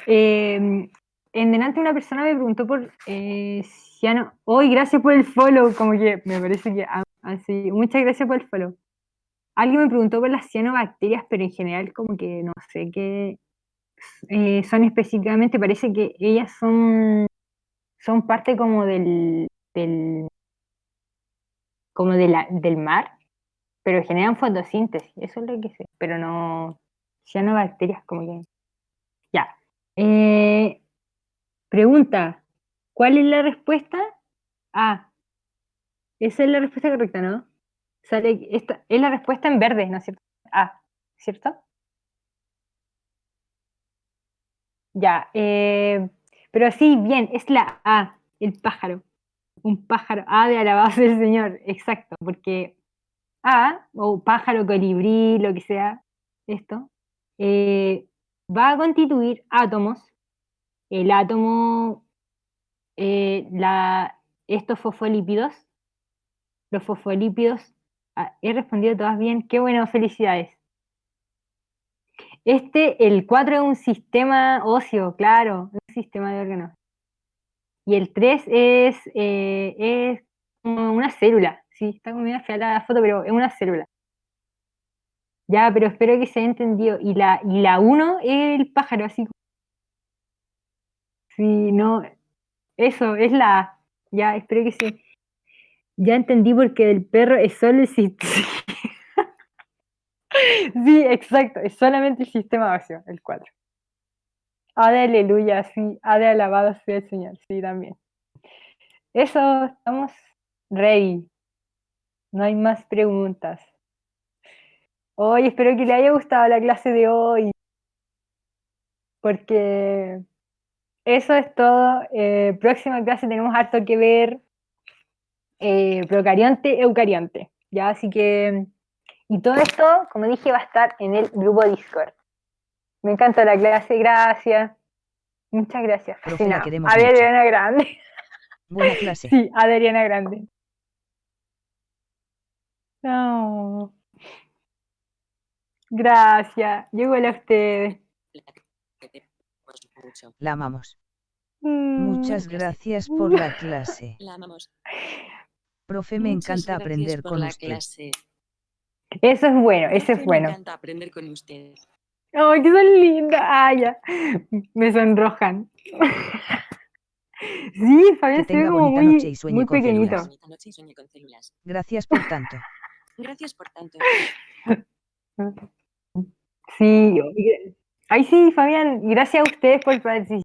En delante una persona me preguntó por ciano. Hoy, gracias por el follow. Como que me parece que así. Muchas gracias por el follow. Alguien me preguntó por las cianobacterias, pero en general como que no sé qué son específicamente. Parece que ellas son parte como del mar, pero generan fotosíntesis. Eso es lo que sé. Pero no cianobacterias como que. Ya. Pregunta, ¿cuál es la respuesta? Esa es la respuesta correcta, ¿no? Esta es la respuesta en verde, ¿no es cierto? ¿Cierto? Ya, pero sí, bien, es la A, el pájaro. Un pájaro, A de alabado sea el Señor, exacto, porque o pájaro, colibrí, lo que sea, esto, eh, va a constituir átomos. El átomo, estos fosfolípidos, los fosfolípidos, he respondido todas bien, qué bueno, felicidades. El 4 es un sistema óseo, claro, un sistema de órganos. Y el 3 es como una célula, sí, está como medio fea la foto, pero es una célula. Ya, pero espero que se haya entendido. Y la 1 es el pájaro, así. Sí, no, eso, es la A. Ya, espero que sí. Ya entendí porque el perro es solo el sistema. Sí, exacto, es solamente el sistema óseo, el 4. A de aleluya, sí, A de alabado sea el Señor, sí, también. Eso, estamos ready. No hay más preguntas. Hoy espero que le haya gustado la clase de hoy, porque eso es todo. Próxima clase tenemos harto que ver, procarionte, eucarionte, ¿ya? Así que, y todo esto, como dije, va a estar en el grupo Discord. Me encanta la clase, gracias. Muchas gracias. Profe, la Fascinado. queremos A mucho. Adriana Grande. Buena clase. Sí, Adriana Grande. No. Gracias. Yo igual a ustedes. La queremos mucho. La amamos. Mm. Muchas gracias por la clase. La amamos. Profe, me Muchas encanta gracias aprender por con la usted. clase. Eso es bueno, eso Profe, es bueno. Me encanta aprender con usted. ¡Ay, qué son lindas! Ah, ya. Me sonrojan. Sí, Fabián Que se ve tenga como bonita noche y muy, sueñe muy con pequeñito. células. Bonita noche y sueñe con células. Gracias por tanto. Gracias por tanto. Sí. Ay, sí, Fabián, gracias a ustedes por participar.